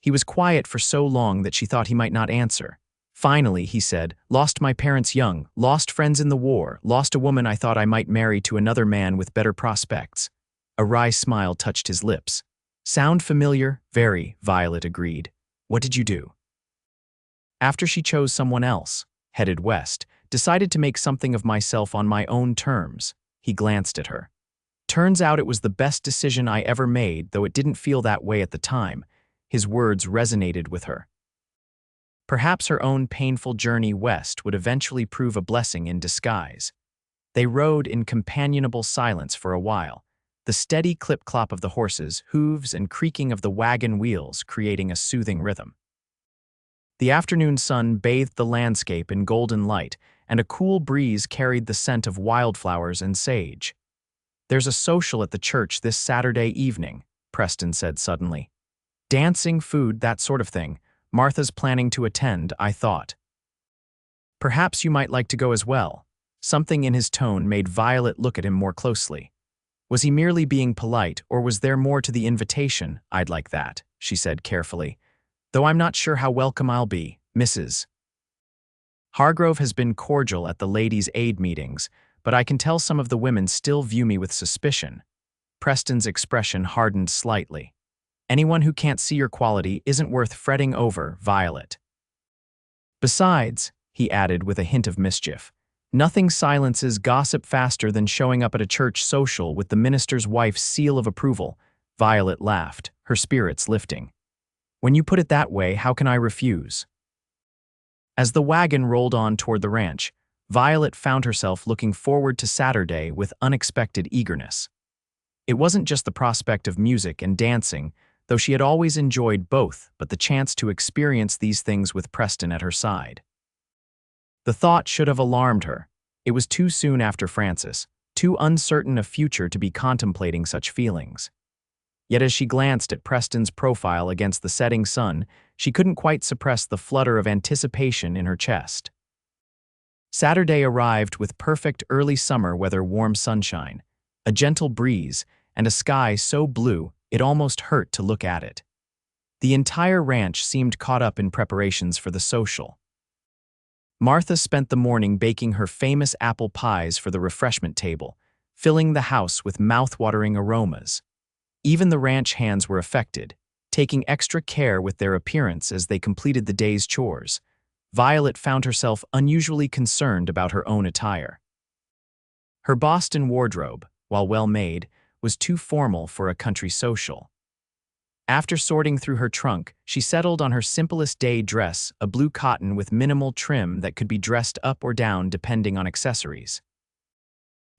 He was quiet for so long that she thought he might not answer. Finally, he said, lost my parents young, lost friends in the war, lost a woman I thought I might marry to another man with better prospects. A wry smile touched his lips. Sound familiar? Very, Violet agreed. What did you do? After she chose someone else, headed west, decided to make something of myself on my own terms. He glanced at her. Turns out it was the best decision I ever made, though it didn't feel that way at the time. His words resonated with her. Perhaps her own painful journey west would eventually prove a blessing in disguise. They rode in companionable silence for a while, the steady clip-clop of the horses' hooves and creaking of the wagon wheels creating a soothing rhythm. The afternoon sun bathed the landscape in golden light, and a cool breeze carried the scent of wildflowers and sage. There's a social at the church this Saturday evening, Preston said suddenly. Dancing, food, that sort of thing. Martha's planning to attend, I thought. Perhaps you might like to go as well. Something in his tone made Violet look at him more closely. Was he merely being polite, or was there more to the invitation? I'd like that, she said carefully. Though I'm not sure how welcome I'll be, Mrs. Hargrove has been cordial at the Ladies' Aid meetings, but I can tell some of the women still view me with suspicion. Preston's expression hardened slightly. Anyone who can't see your quality isn't worth fretting over, Violet. Besides, he added with a hint of mischief, nothing silences gossip faster than showing up at a church social with the minister's wife's seal of approval. Violet laughed, her spirits lifting. When you put it that way, how can I refuse? As the wagon rolled on toward the ranch, Violet found herself looking forward to Saturday with unexpected eagerness. It wasn't just the prospect of music and dancing, though she had always enjoyed both, but the chance to experience these things with Preston at her side. The thought should have alarmed her. It was too soon after Francis, too uncertain a future to be contemplating such feelings. Yet as she glanced at Preston's profile against the setting sun, she couldn't quite suppress the flutter of anticipation in her chest. Saturday arrived with perfect early summer weather, warm sunshine, a gentle breeze, and a sky so blue it almost hurt to look at it. The entire ranch seemed caught up in preparations for the social. Martha spent the morning baking her famous apple pies for the refreshment table, filling the house with mouth-watering aromas. Even the ranch hands were affected, taking extra care with their appearance as they completed the day's chores. Violet found herself unusually concerned about her own attire. Her Boston wardrobe, while well-made, was too formal for a country social. After sorting through her trunk, she settled on her simplest day dress, a blue cotton with minimal trim that could be dressed up or down depending on accessories.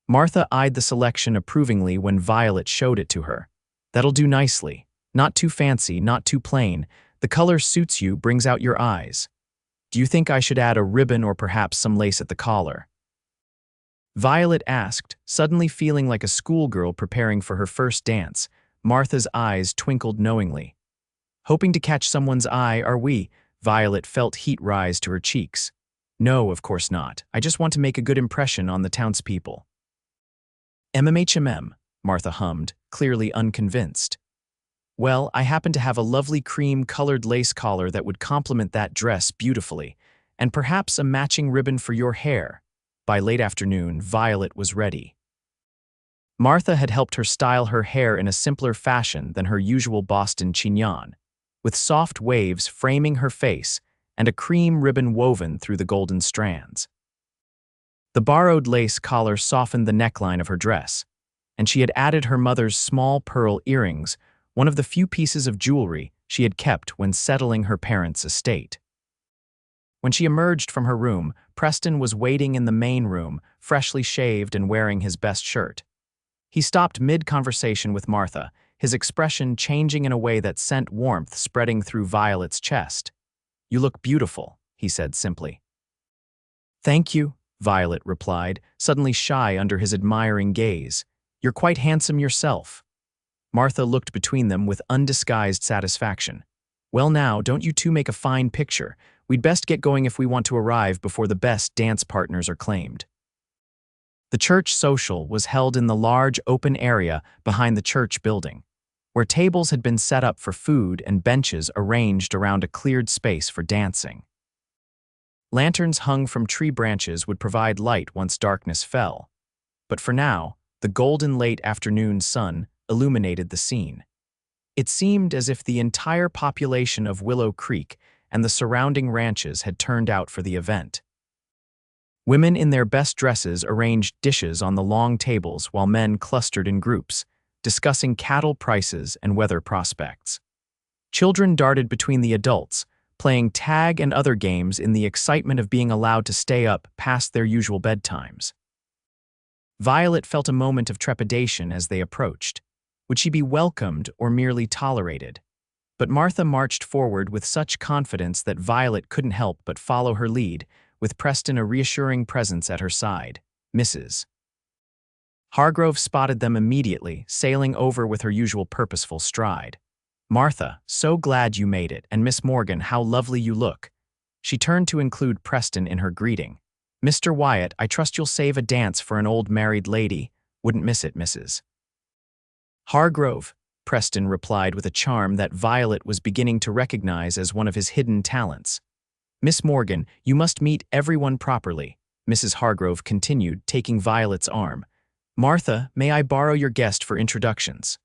Martha eyed the selection approvingly when Violet showed it to her. That'll do nicely. Not too fancy, not too plain. The color suits you, brings out your eyes. Do you think I should add a ribbon or perhaps some lace at the collar? Violet asked, suddenly feeling like a schoolgirl preparing for her first dance. Martha's eyes twinkled knowingly. Hoping to catch someone's eye, are we? Violet felt heat rise to her cheeks. No, of course not. I just want to make a good impression on the townspeople. MMHMM, Martha hummed, clearly unconvinced. Well, I happen to have a lovely cream-colored lace collar that would complement that dress beautifully, and perhaps a matching ribbon for your hair. By late afternoon, Violet was ready. Martha had helped her style her hair in a simpler fashion than her usual Boston chignon, with soft waves framing her face and a cream ribbon woven through the golden strands. The borrowed lace collar softened the neckline of her dress, and she had added her mother's small pearl earrings, one of the few pieces of jewelry she had kept when settling her parents' estate. When she emerged from her room, Preston was waiting in the main room, freshly shaved and wearing his best shirt. He stopped mid-conversation with Martha, his expression changing in a way that sent warmth spreading through Violet's chest. "You look beautiful," he said simply. "Thank you," Violet replied, suddenly shy under his admiring gaze. "You're quite handsome yourself." Martha looked between them with undisguised satisfaction. "Well now, don't you two make a fine picture? We'd best get going if we want to arrive before the best dance partners are claimed." The church social was held in the large open area behind the church building, where tables had been set up for food and benches arranged around a cleared space for dancing. Lanterns hung from tree branches would provide light once darkness fell, but for now, the golden late afternoon sun illuminated the scene. It seemed as if the entire population of Willow Creek and the surrounding ranches had turned out for the event. Women in their best dresses arranged dishes on the long tables while men clustered in groups, discussing cattle prices and weather prospects. Children darted between the adults, playing tag and other games in the excitement of being allowed to stay up past their usual bedtimes. Violet felt a moment of trepidation as they approached. Would she be welcomed or merely tolerated? But Martha marched forward with such confidence that Violet couldn't help but follow her lead, with Preston a reassuring presence at her side. "Mrs. Hargrove spotted them immediately, sailing over with her usual purposeful stride. "Martha, so glad you made it, and Miss Morgan, how lovely you look." She turned to include Preston in her greeting. "Mr. Wyatt, I trust you'll save a dance for an old married lady. Wouldn't miss it, Mrs. Hargrove," Preston replied with a charm that Violet was beginning to recognize as one of his hidden talents. "Miss Morgan, you must meet everyone properly," Mrs. Hargrove continued, taking Violet's arm. "Martha, may I borrow your guest for introductions?"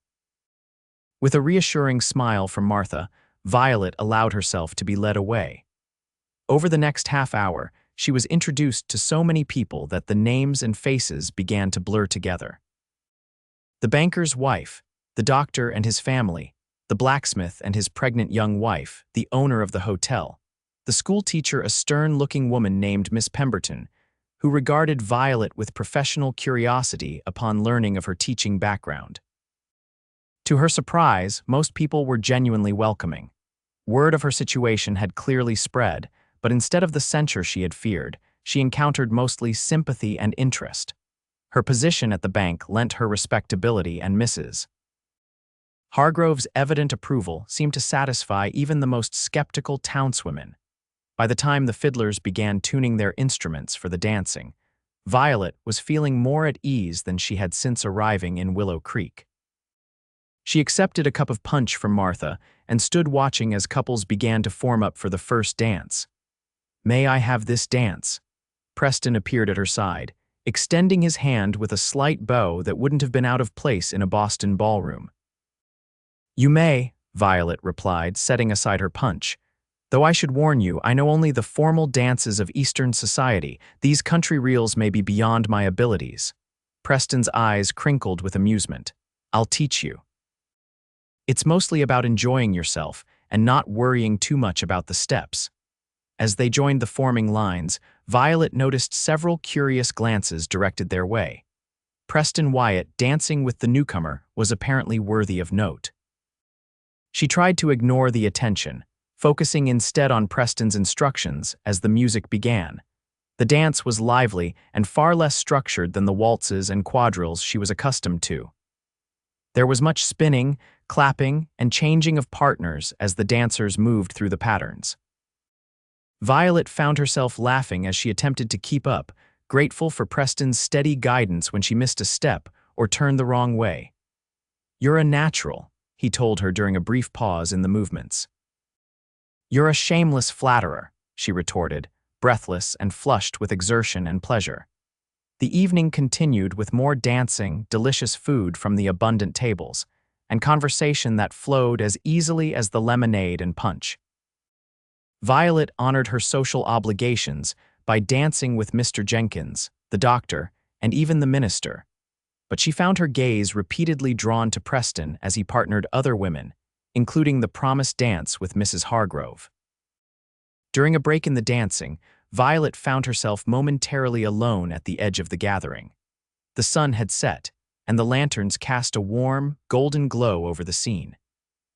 With a reassuring smile from Martha, Violet allowed herself to be led away. Over the next half hour, she was introduced to so many people that the names and faces began to blur together. The banker's wife, the doctor and his family, the blacksmith and his pregnant young wife, the owner of the hotel, the schoolteacher, a stern-looking woman named Miss Pemberton, who regarded Violet with professional curiosity upon learning of her teaching background. To her surprise, most people were genuinely welcoming. Word of her situation had clearly spread, but instead of the censure she had feared, she encountered mostly sympathy and interest. Her position at the bank lent her respectability, and Mrs. Hargrove's evident approval seemed to satisfy even the most skeptical townswomen. By the time the fiddlers began tuning their instruments for the dancing, Violet was feeling more at ease than she had since arriving in Willow Creek. She accepted a cup of punch from Martha and stood watching as couples began to form up for the first dance. "May I have this dance?" Preston appeared at her side, extending his hand with a slight bow that wouldn't have been out of place in a Boston ballroom. "You may," Violet replied, setting aside her punch. "Though I should warn you, I know only the formal dances of Eastern society. These country reels may be beyond my abilities." Preston's eyes crinkled with amusement. "I'll teach you. It's mostly about enjoying yourself and not worrying too much about the steps." As they joined the forming lines, Violet noticed several curious glances directed their way. Preston Wyatt dancing with the newcomer was apparently worthy of note. She tried to ignore the attention, focusing instead on Preston's instructions as the music began. The dance was lively and far less structured than the waltzes and quadrilles she was accustomed to. There was much spinning, clapping, and changing of partners as the dancers moved through the patterns. Violet found herself laughing as she attempted to keep up, grateful for Preston's steady guidance when she missed a step or turned the wrong way. "You're a natural," he told her during a brief pause in the movements. "You're a shameless flatterer," she retorted, breathless and flushed with exertion and pleasure. The evening continued with more dancing, delicious food from the abundant tables, and conversation that flowed as easily as the lemonade and punch. Violet honored her social obligations by dancing with Mr. Jenkins, the doctor, and even the minister. But she found her gaze repeatedly drawn to Preston as he partnered other women, including the promised dance with Mrs. Hargrove. During a break in the dancing, Violet found herself momentarily alone at the edge of the gathering. The sun had set, and the lanterns cast a warm, golden glow over the scene.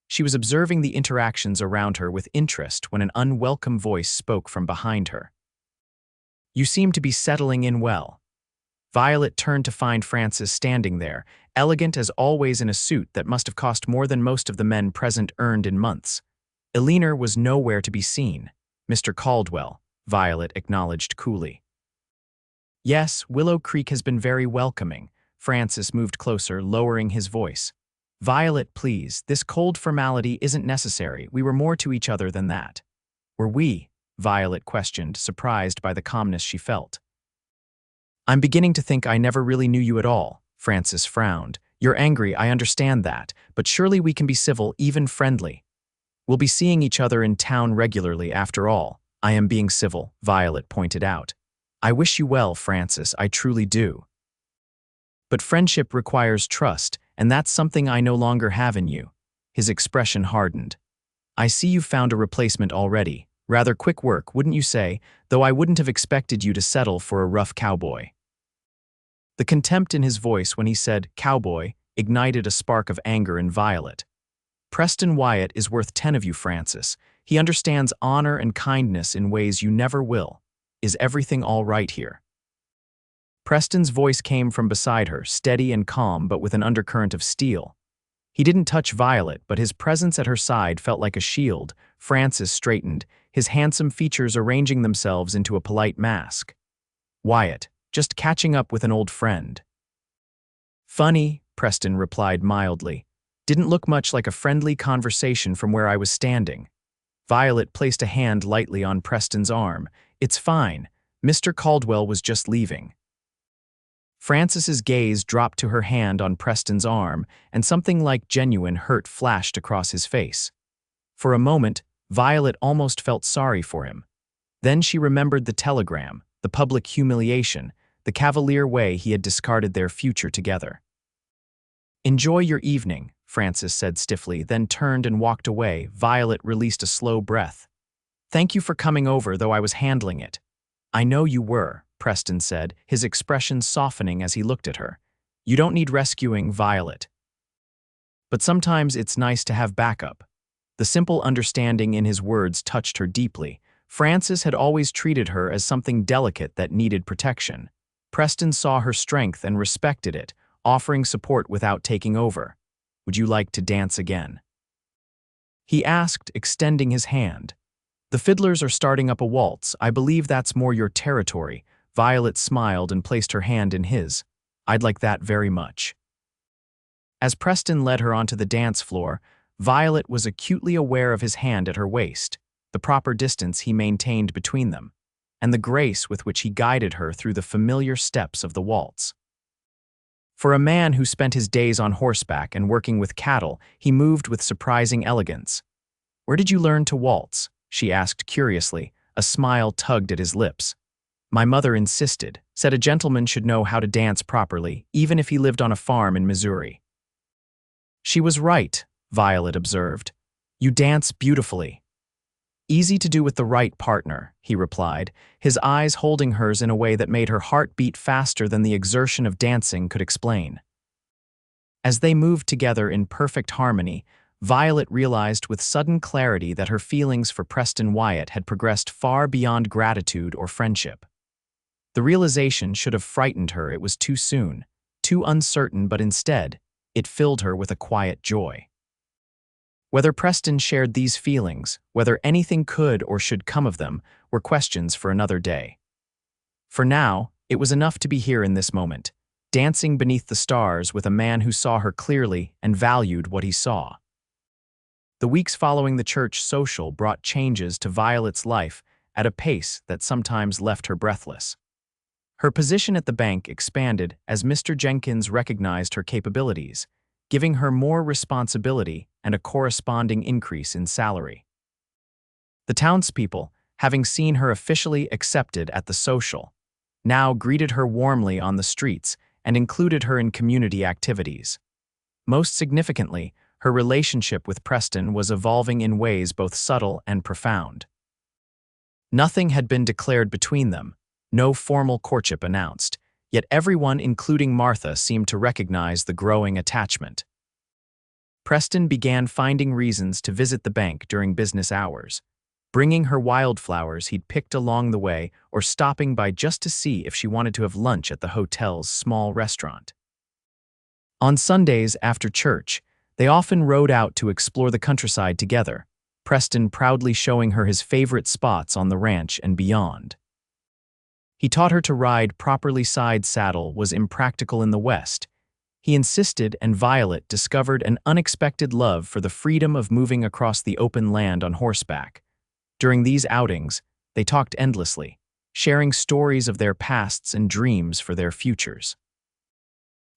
She was observing the interactions around her with interest when an unwelcome voice spoke from behind her. "You seem to be settling in well." Violet turned to find Francis standing there, elegant as always in a suit that must have cost more than most of the men present earned in months. Eleanor was nowhere to be seen. "Mr. Caldwell," Violet acknowledged coolly. "Yes, Willow Creek has been very welcoming." Francis moved closer, lowering his voice. "Violet, please, this cold formality isn't necessary. We were more to each other than that." "Were we?" Violet questioned, surprised by the calmness she felt. "I'm beginning to think I never really knew you at all," Francis frowned. "You're angry, I understand that, but surely we can be civil, even friendly. We'll be seeing each other in town regularly after all." "I am being civil," Violet pointed out. "I wish you well, Francis, I truly do. But friendship requires trust, and that's something I no longer have in you." His expression hardened. "I see you've found a replacement already. Rather quick work, wouldn't you say, though I wouldn't have expected you to settle for a rough cowboy." The contempt in his voice when he said "cowboy" ignited a spark of anger in Violet. "Preston Wyatt is worth 10 of you, Francis. He understands honor and kindness in ways you never will. Is everything all right here?" Preston's voice came from beside her, steady and calm but with an undercurrent of steel. He didn't touch Violet, but his presence at her side felt like a shield. Francis straightened, his handsome features arranging themselves into a polite mask. "Wyatt, just catching up with an old friend." "Funny," Preston replied mildly. "Didn't look much like a friendly conversation from where I was standing." Violet placed a hand lightly on Preston's arm. "It's fine. Mr. Caldwell was just leaving." Francis's gaze dropped to her hand on Preston's arm, and something like genuine hurt flashed across his face. For a moment, Violet almost felt sorry for him. Then she remembered the telegram, the public humiliation, the cavalier way he had discarded their future together. "Enjoy your evening," Francis said stiffly, then turned and walked away. Violet released a slow breath. "Thank you for coming over, though I was handling it." "I know you were," Preston said, his expression softening as he looked at her. "You don't need rescuing, Violet. But sometimes it's nice to have backup." The simple understanding in his words touched her deeply. Francis had always treated her as something delicate that needed protection. Preston saw her strength and respected it, offering support without taking over. "Would you like to dance again?" he asked, extending his hand. "The fiddlers are starting up a waltz. I believe that's more your territory." Violet smiled and placed her hand in his. "I'd like that very much." As Preston led her onto the dance floor, Violet was acutely aware of his hand at her waist, the proper distance he maintained between them, and the grace with which he guided her through the familiar steps of the waltz. For a man who spent his days on horseback and working with cattle, he moved with surprising elegance. "Where did you learn to waltz?" she asked curiously. A smile tugged at his lips. "My mother insisted, said a gentleman should know how to dance properly, even if he lived on a farm in Missouri." "She was right," Violet observed. "You dance beautifully." "Easy to do with the right partner," he replied, his eyes holding hers in a way that made her heart beat faster than the exertion of dancing could explain. As they moved together in perfect harmony, Violet realized with sudden clarity that her feelings for Preston Wyatt had progressed far beyond gratitude or friendship. The realization should have frightened her. It was too soon, too uncertain, but instead, it filled her with a quiet joy. Whether Preston shared these feelings, whether anything could or should come of them, were questions for another day. For now, it was enough to be here in this moment, dancing beneath the stars with a man who saw her clearly and valued what he saw. The weeks following the church social brought changes to Violet's life at a pace that sometimes left her breathless. Her position at the bank expanded as Mr. Jenkins recognized her capabilities, giving her more responsibility and a corresponding increase in salary. The townspeople, having seen her officially accepted at the social, now greeted her warmly on the streets and included her in community activities. Most significantly, her relationship with Preston was evolving in ways both subtle and profound. Nothing had been declared between them, no formal courtship announced, yet everyone, including Martha, seemed to recognize the growing attachment. Preston began finding reasons to visit the bank during business hours, bringing her wildflowers he'd picked along the way or stopping by just to see if she wanted to have lunch at the hotel's small restaurant. On Sundays after church, they often rode out to explore the countryside together, Preston proudly showing her his favorite spots on the ranch and beyond. He taught her to ride properly side saddle was impractical in the West. He insisted, and Violet discovered an unexpected love for the freedom of moving across the open land on horseback. During these outings, they talked endlessly, sharing stories of their pasts and dreams for their futures.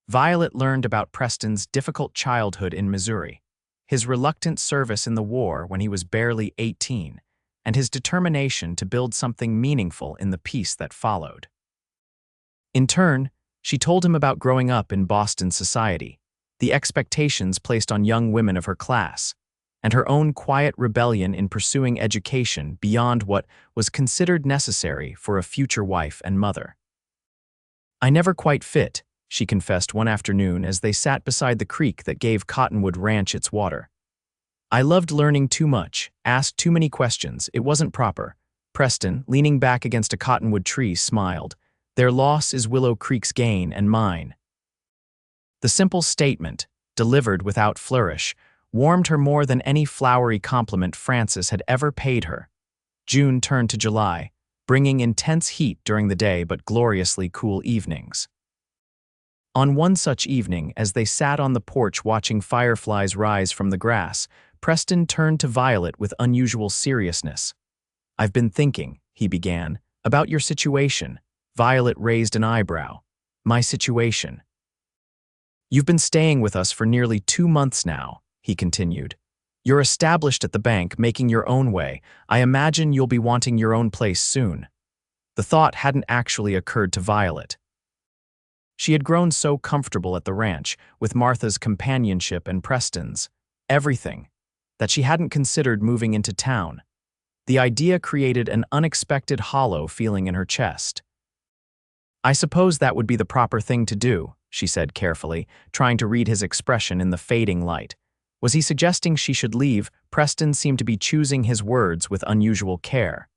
Violet learned about Preston's difficult childhood in Missouri, his reluctant service in the war when he was barely 18, and his determination to build something meaningful in the peace that followed. In turn, she told him about growing up in Boston society, the expectations placed on young women of her class, and her own quiet rebellion in pursuing education beyond what was considered necessary for a future wife and mother. "I never quite fit," she confessed one afternoon as they sat beside the creek that gave Cottonwood Ranch its water. "I loved learning too much, asked too many questions, it wasn't proper." Preston, leaning back against a cottonwood tree, smiled. "Their loss is Willow Creek's gain and mine." The simple statement, delivered without flourish, warmed her more than any flowery compliment Frances had ever paid her. June turned to July, bringing intense heat during the day but gloriously cool evenings. On one such evening, as they sat on the porch watching fireflies rise from the grass, Preston turned to Violet with unusual seriousness. "I've been thinking," he began, "about your situation." Violet raised an eyebrow. "My situation?" "You've been staying with us for nearly 2 months now," he continued. "You're established at the bank, making your own way. I imagine you'll be wanting your own place soon." The thought hadn't actually occurred to Violet. She had grown so comfortable at the ranch, with Martha's companionship and Preston's everything, that she hadn't considered moving into town. The idea created an unexpected hollow feeling in her chest. "I suppose that would be the proper thing to do," she said carefully, trying to read his expression in the fading light. Was he suggesting she should leave? Preston seemed to be choosing his words with unusual care.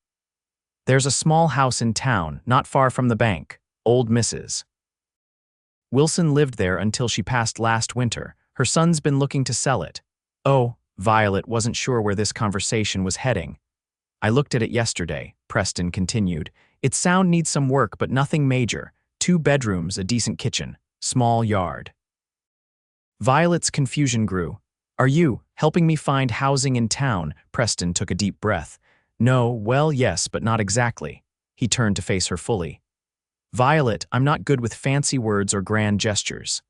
"There's a small house in town, not far from the bank. Old Mrs. Wilson lived there until she passed last winter. Her son's been looking to sell it." "Oh," Violet wasn't sure where this conversation was heading. "I looked at it yesterday," Preston continued. "Its sound needs some work, but nothing major. 2 bedrooms, a decent kitchen, small yard." Violet's confusion grew. "Are you helping me find housing in town?" Preston took a deep breath. "No, well, yes, but not exactly." He turned to face her fully. "Violet, I'm not good with fancy words or grand gestures.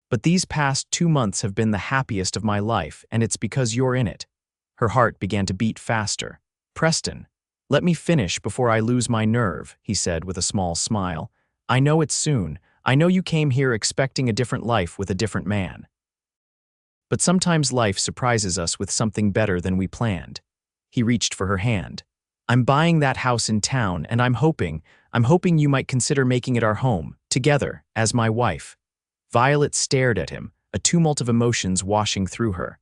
But these past 2 months have been the happiest of my life, and it's because you're in it." Her heart began to beat faster. "Preston, let me finish before I lose my nerve," he said with a small smile. "I know it's soon. I know you came here expecting a different life with a different man. But sometimes life surprises us with something better than we planned." He reached for her hand. "I'm buying that house in town, and I'm hoping you might consider making it our home, together, as my wife." Violet stared at him, a tumult of emotions washing through her.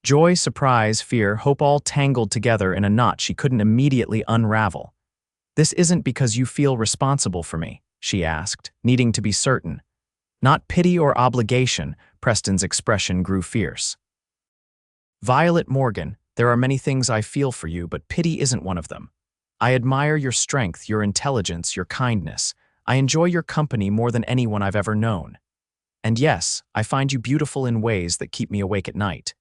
Joy, surprise, fear, hope all tangled together in a knot she couldn't immediately unravel. "This isn't because you feel responsible for me?" she asked, needing to be certain. "Not pity or obligation." Preston's expression grew fierce. "Violet Morgan, there are many things I feel for you, but pity isn't one of them. I admire your strength, your intelligence, your kindness. I enjoy your company more than anyone I've ever known. And yes, I find you beautiful in ways that keep me awake at night."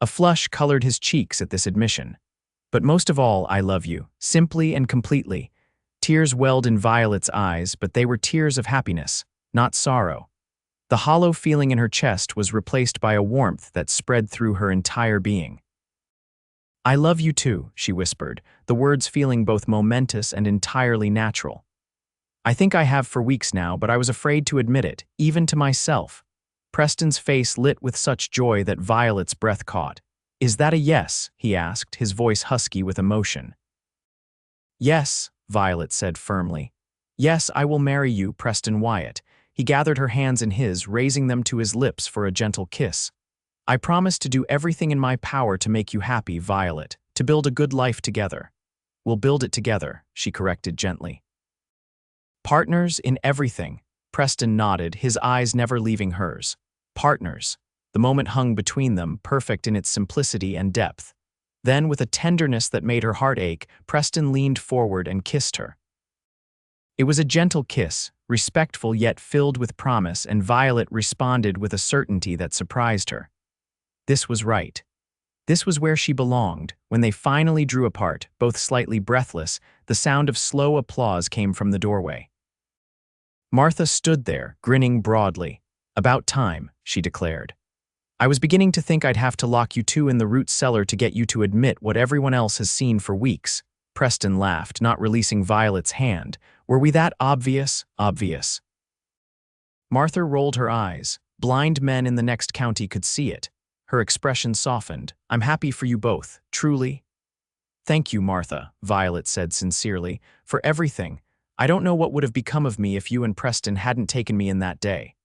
A flush colored his cheeks at this admission. "But most of all, I love you, simply and completely." Tears welled in Violet's eyes, but they were tears of happiness, not sorrow. The hollow feeling in her chest was replaced by a warmth that spread through her entire being. I love you too, she whispered, the words feeling both momentous and entirely natural. I think I have for weeks now, but I was afraid to admit it, even to myself. Preston's face lit with such joy that Violet's breath caught. Is that a yes? He asked, his voice husky with emotion. Yes, Violet said firmly. Yes, I will marry you, Preston Wyatt. He gathered her hands in his, raising them to his lips for a gentle kiss. I promise to do everything in my power to make you happy, Violet, to build a good life together. We'll build it together, she corrected gently. Partners in everything, Preston nodded, his eyes never leaving hers. Partners. The moment hung between them, perfect in its simplicity and depth. Then, with a tenderness that made her heart ache, Preston leaned forward and kissed her. It was a gentle kiss, respectful yet filled with promise, and Violet responded with a certainty that surprised her. This was right. This was where she belonged. When they finally drew apart, both slightly breathless, the sound of slow applause came from the doorway. Martha stood there, grinning broadly. About time, she declared. I was beginning to think I'd have to lock you two in the root cellar to get you to admit what everyone else has seen for weeks. Preston laughed, not releasing Violet's hand. Were we that obvious? Obvious. Martha rolled her eyes. Blind men in the next county could see it. Her expression softened. I'm happy for you both, truly. Thank you, Martha, Violet said sincerely, for everything. I don't know what would have become of me if you and Preston hadn't taken me in that day.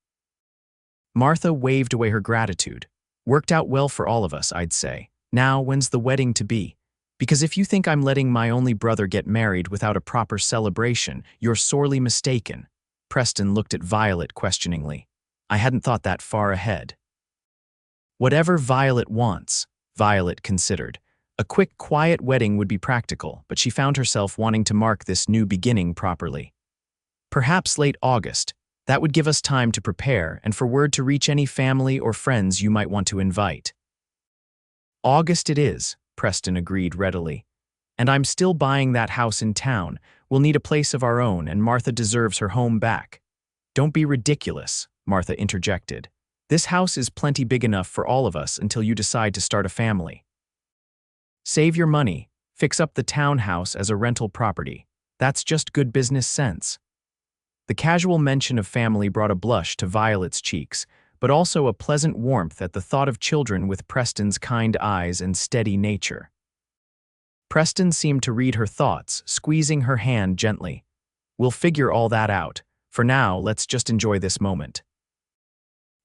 Martha waved away her gratitude. Worked out well for all of us, I'd say. Now, when's the wedding to be? Because if you think I'm letting my only brother get married without a proper celebration, you're sorely mistaken. Preston looked at Violet questioningly. I hadn't thought that far ahead. Whatever Violet wants, Violet considered. A quick, quiet wedding would be practical, but she found herself wanting to mark this new beginning properly. Perhaps late August. That would give us time to prepare and for word to reach any family or friends you might want to invite. August it is, Preston agreed readily. And I'm still buying that house in town. We'll need a place of our own, and Martha deserves her home back. Don't be ridiculous, Martha interjected. This house is plenty big enough for all of us until you decide to start a family. Save your money. Fix up the townhouse as a rental property. That's just good business sense. The casual mention of family brought a blush to Violet's cheeks, but also a pleasant warmth at the thought of children with Preston's kind eyes and steady nature. Preston seemed to read her thoughts, squeezing her hand gently. We'll figure all that out. For now, let's just enjoy this moment.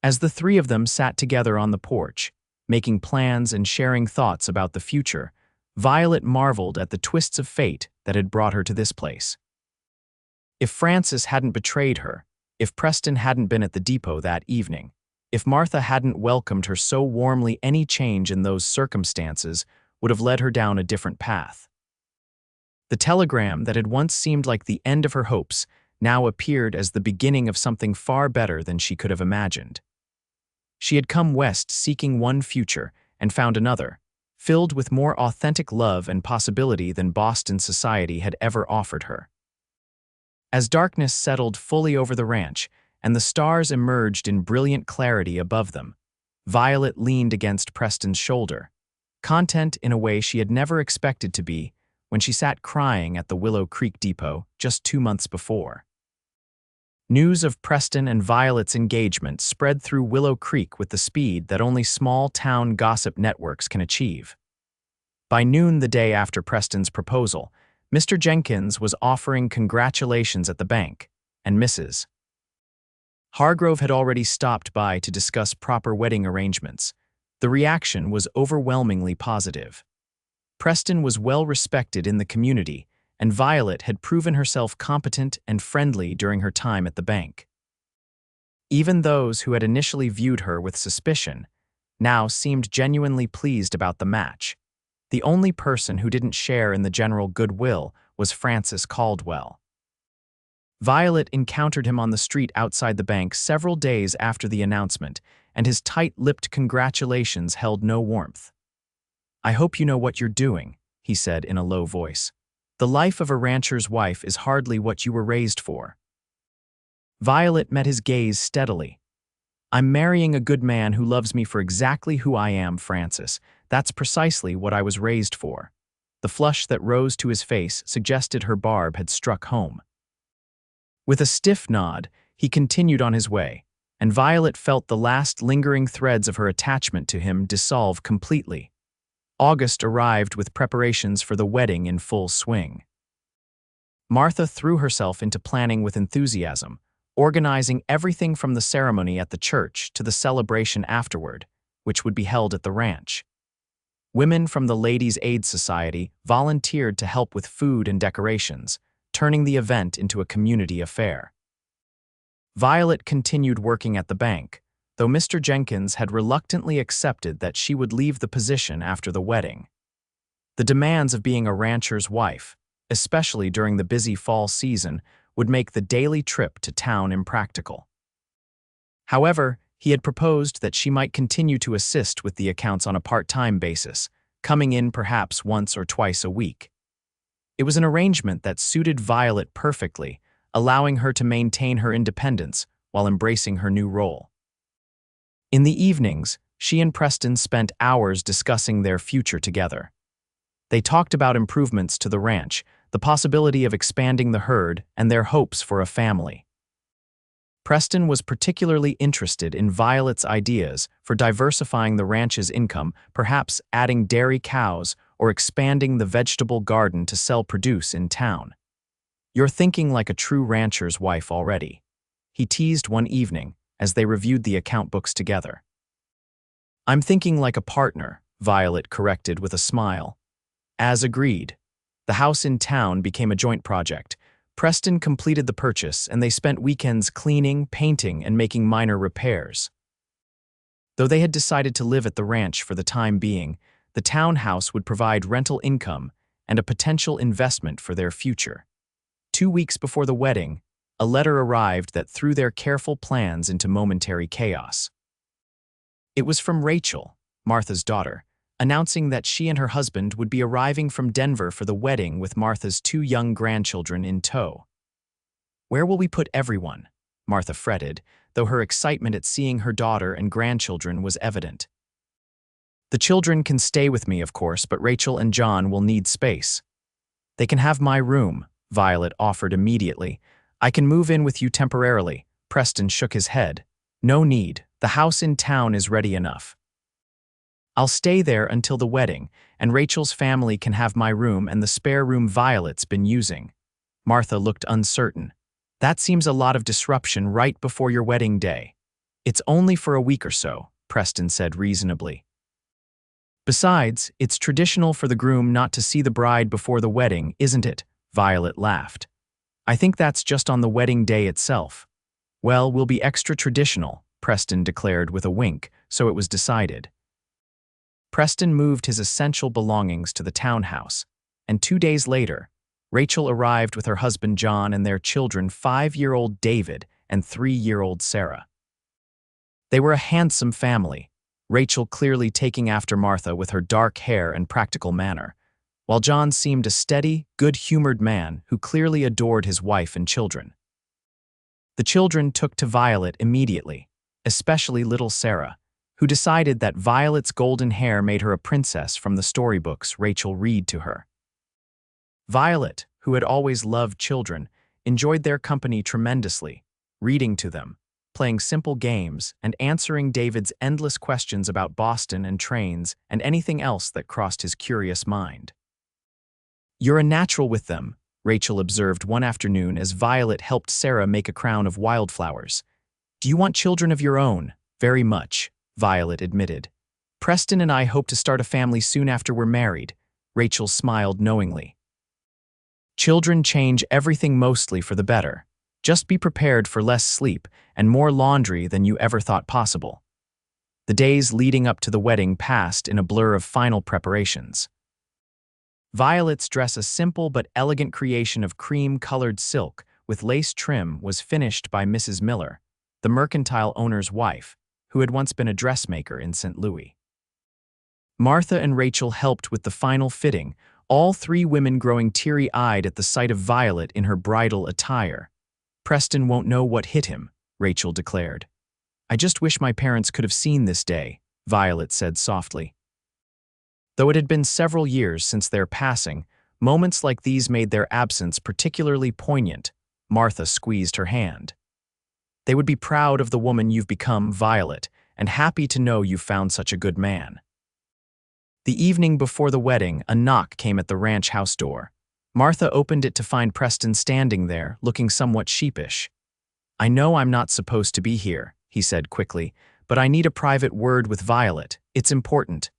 As the three of them sat together on the porch, making plans and sharing thoughts about the future, Violet marveled at the twists of fate that had brought her to this place. If Francis hadn't betrayed her, if Preston hadn't been at the depot that evening, if Martha hadn't welcomed her so warmly, any change in those circumstances would have led her down a different path. The telegram that had once seemed like the end of her hopes now appeared as the beginning of something far better than she could have imagined. She had come west seeking one future and found another, filled with more authentic love and possibility than Boston society had ever offered her. As darkness settled fully over the ranch and the stars emerged in brilliant clarity above them, Violet leaned against Preston's shoulder, content in a way she had never expected to be when she sat crying at the Willow Creek depot just 2 months before. News of Preston and Violet's engagement spread through Willow Creek with the speed that only small-town gossip networks can achieve. By noon the day after Preston's proposal, Mr. Jenkins was offering congratulations at the bank, and Mrs. Hargrove had already stopped by to discuss proper wedding arrangements. The reaction was overwhelmingly positive. Preston was well respected in the community, and Violet had proven herself competent and friendly during her time at the bank. Even those who had initially viewed her with suspicion now seemed genuinely pleased about the match. The only person who didn't share in the general goodwill was Francis Caldwell. Violet encountered him on the street outside the bank several days after the announcement, and his tight-lipped congratulations held no warmth. I hope you know what you're doing, he said in a low voice. The life of a rancher's wife is hardly what you were raised for. Violet met his gaze steadily. I'm marrying a good man who loves me for exactly who I am, Francis. That's precisely what I was raised for. The flush that rose to his face suggested her barb had struck home. With a stiff nod, he continued on his way, and Violet felt the last lingering threads of her attachment to him dissolve completely. August arrived with preparations for the wedding in full swing. Martha threw herself into planning with enthusiasm, organizing everything from the ceremony at the church to the celebration afterward, which would be held at the ranch. Women from the Ladies' Aid Society volunteered to help with food and decorations, turning the event into a community affair. Violet continued working at the bank, though Mr. Jenkins had reluctantly accepted that she would leave the position after the wedding. The demands of being a rancher's wife, especially during the busy fall season, would make the daily trip to town impractical. However, he had proposed that she might continue to assist with the accounts on a part-time basis, coming in perhaps once or twice a week. It was an arrangement that suited Violet perfectly, allowing her to maintain her independence while embracing her new role. In the evenings, she and Preston spent hours discussing their future together. They talked about improvements to the ranch, the possibility of expanding the herd, and their hopes for a family. Preston was particularly interested in Violet's ideas for diversifying the ranch's income, perhaps adding dairy cows or expanding the vegetable garden to sell produce in town. "You're thinking like a true rancher's wife already," he teased one evening as they reviewed the account books together. "I'm thinking like a partner," Violet corrected with a smile. As agreed, the house in town became a joint project. Preston completed the purchase, and they spent weekends cleaning, painting, and making minor repairs. Though they had decided to live at the ranch for the time being, the townhouse would provide rental income and a potential investment for their future. 2 weeks before the wedding, a letter arrived that threw their careful plans into momentary chaos. It was from Rachel, Martha's daughter, announcing that she and her husband would be arriving from Denver for the wedding with Martha's 2 young grandchildren in tow. "Where will we put everyone?" Martha fretted, though her excitement at seeing her daughter and grandchildren was evident. "The children can stay with me, of course, but Rachel and John will need space." "They can have my room," Violet offered immediately. "I can move in with you temporarily." Preston shook his head. "No need. The house in town is ready enough. I'll stay there until the wedding, and Rachel's family can have my room and the spare room Violet's been using." Martha looked uncertain. "That seems a lot of disruption right before your wedding day." "It's only for a week or so," Preston said reasonably. "Besides, it's traditional for the groom not to see the bride before the wedding, isn't it?" Violet laughed. "I think that's just on the wedding day itself." "Well, we'll be extra traditional," Preston declared with a wink, so it was decided. Preston moved his essential belongings to the townhouse, and 2 days later, Rachel arrived with her husband John and their children 5-year-old David and 3-year-old Sarah. They were a handsome family, Rachel clearly taking after Martha with her dark hair and practical manner, while John seemed a steady, good-humored man who clearly adored his wife and children. The children took to Violet immediately, especially little Sarah, who decided that Violet's golden hair made her a princess from the storybooks Rachel read to her. Violet, who had always loved children, enjoyed their company tremendously, reading to them, playing simple games, and answering David's endless questions about Boston and trains and anything else that crossed his curious mind. "You're a natural with them," Rachel observed one afternoon as Violet helped Sarah make a crown of wildflowers. "Do you want children of your own?" "Very much," Violet admitted. "Preston and I hope to start a family soon after we're married." Rachel smiled knowingly. "Children change everything mostly for the better. Just be prepared for less sleep and more laundry than you ever thought possible." The days leading up to the wedding passed in a blur of final preparations. Violet's dress, a simple but elegant creation of cream-colored silk with lace trim, was finished by Mrs. Miller, the mercantile owner's wife, who had once been a dressmaker in St. Louis. Martha and Rachel helped with the final fitting, all 3 women growing teary-eyed at the sight of Violet in her bridal attire. "Preston won't know what hit him," Rachel declared. "I just wish my parents could have seen this day," Violet said softly. Though it had been several years since their passing, moments like these made their absence particularly poignant. Martha squeezed her hand. They would be proud of the woman you've become, Violet, and happy to know you've found such a good man. The evening before the wedding, a knock came at the ranch house door. Martha opened it to find Preston standing there, looking somewhat sheepish. "I know I'm not supposed to be here," he said quickly, "but I need a private word with Violet. It's important."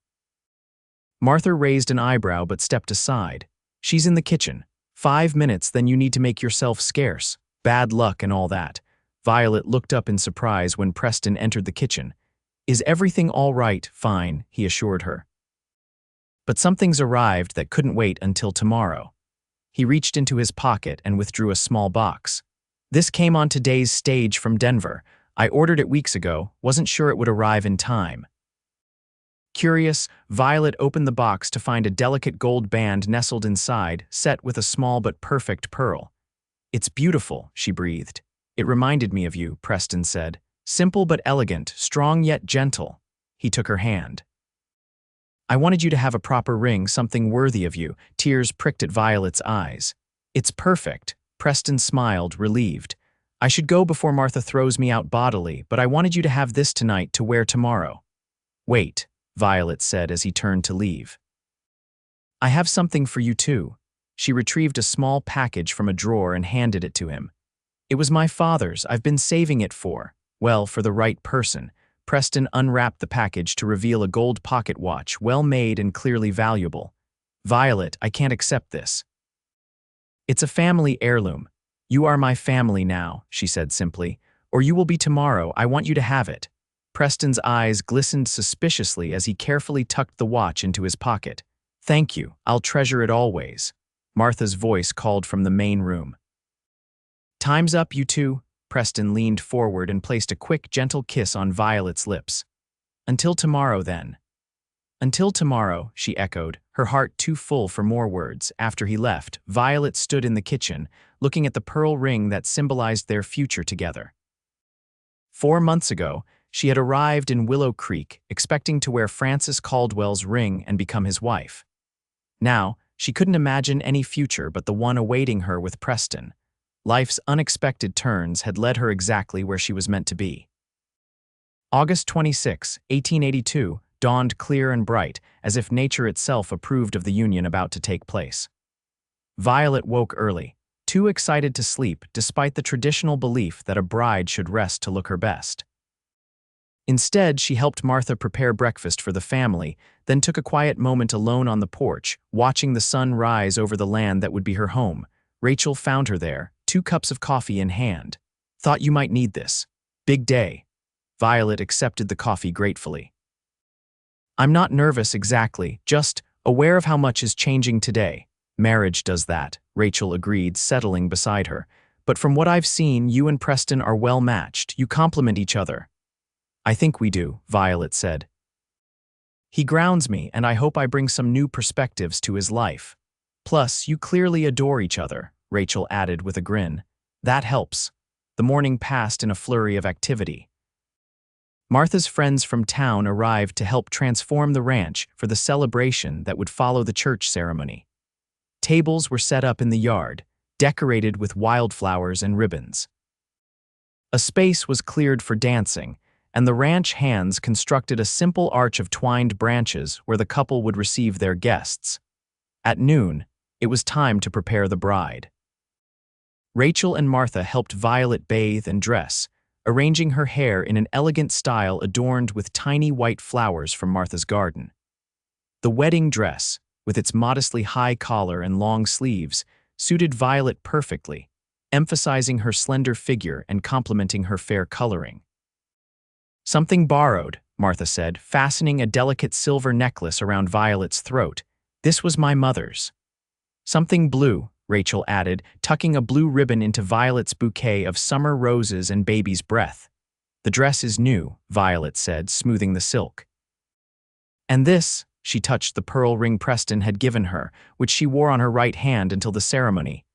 Martha raised an eyebrow but stepped aside. "She's in the kitchen. 5 minutes, then you need to make yourself scarce. Bad luck and all that." Violet looked up in surprise when Preston entered the kitchen. "Is everything all right?" "Fine," he assured her. "But something's arrived that couldn't wait until tomorrow." He reached into his pocket and withdrew a small box. "This came on today's stage from Denver. I ordered it weeks ago, wasn't sure it would arrive in time." Curious, Violet opened the box to find a delicate gold band nestled inside, set with a small but perfect pearl. "It's beautiful," she breathed. "It reminded me of you," Preston said. "Simple but elegant, strong yet gentle." He took her hand. "I wanted you to have a proper ring, something worthy of you." Tears pricked at Violet's eyes. "It's perfect." Preston smiled, relieved. "I should go before Martha throws me out bodily, but I wanted you to have this tonight to wear tomorrow." "Wait," Violet said as he turned to leave. "I have something for you too." She retrieved a small package from a drawer and handed it to him. "It was my father's. I've been saving it for the right person." Preston unwrapped the package to reveal a gold pocket watch, well made and clearly valuable. "Violet, I can't accept this." "It's a family heirloom. You are my family now," she said simply. "Or you will be tomorrow. I want you to have it." Preston's eyes glistened suspiciously as he carefully tucked the watch into his pocket. "Thank you. I'll treasure it always." Martha's voice called from the main room. "Time's up, you two." Preston leaned forward and placed a quick, gentle kiss on Violet's lips. "Until tomorrow, then." "Until tomorrow," she echoed, her heart too full for more words. After he left, Violet stood in the kitchen, looking at the pearl ring that symbolized their future together. 4 months ago, she had arrived in Willow Creek, expecting to wear Francis Caldwell's ring and become his wife. Now, she couldn't imagine any future but the one awaiting her with Preston. Life's unexpected turns had led her exactly where she was meant to be. August 26, 1882, dawned clear and bright, as if nature itself approved of the union about to take place. Violet woke early, too excited to sleep despite the traditional belief that a bride should rest to look her best. Instead, she helped Martha prepare breakfast for the family, then took a quiet moment alone on the porch, watching the sun rise over the land that would be her home. Rachel found her there, 2 cups of coffee in hand. "Thought you might need this. Big day." Violet accepted the coffee gratefully. "I'm not nervous exactly, just aware of how much is changing today." "Marriage does that," Rachel agreed, settling beside her. "But from what I've seen, you and Preston are well matched. You complement each other." "I think we do," Violet said. "He grounds me, and I hope I bring some new perspectives to his life. Plus, you clearly adore each other," Rachel added with a grin. "That helps." The morning passed in a flurry of activity. Martha's friends from town arrived to help transform the ranch for the celebration that would follow the church ceremony. Tables were set up in the yard, decorated with wildflowers and ribbons. A space was cleared for dancing, and the ranch hands constructed a simple arch of twined branches where the couple would receive their guests. At noon, it was time to prepare the bride. Rachel and Martha helped Violet bathe and dress, arranging her hair in an elegant style adorned with tiny white flowers from Martha's garden. The wedding dress, with its modestly high collar and long sleeves, suited Violet perfectly, emphasizing her slender figure and complementing her fair coloring. "Something borrowed," Martha said, fastening a delicate silver necklace around Violet's throat. "This was my mother's." "Something blue," Rachel added, tucking a blue ribbon into Violet's bouquet of summer roses and baby's breath. "The dress is new," Violet said, smoothing the silk. "And this," she touched the pearl ring Preston had given her, which she wore on her right hand until the ceremony.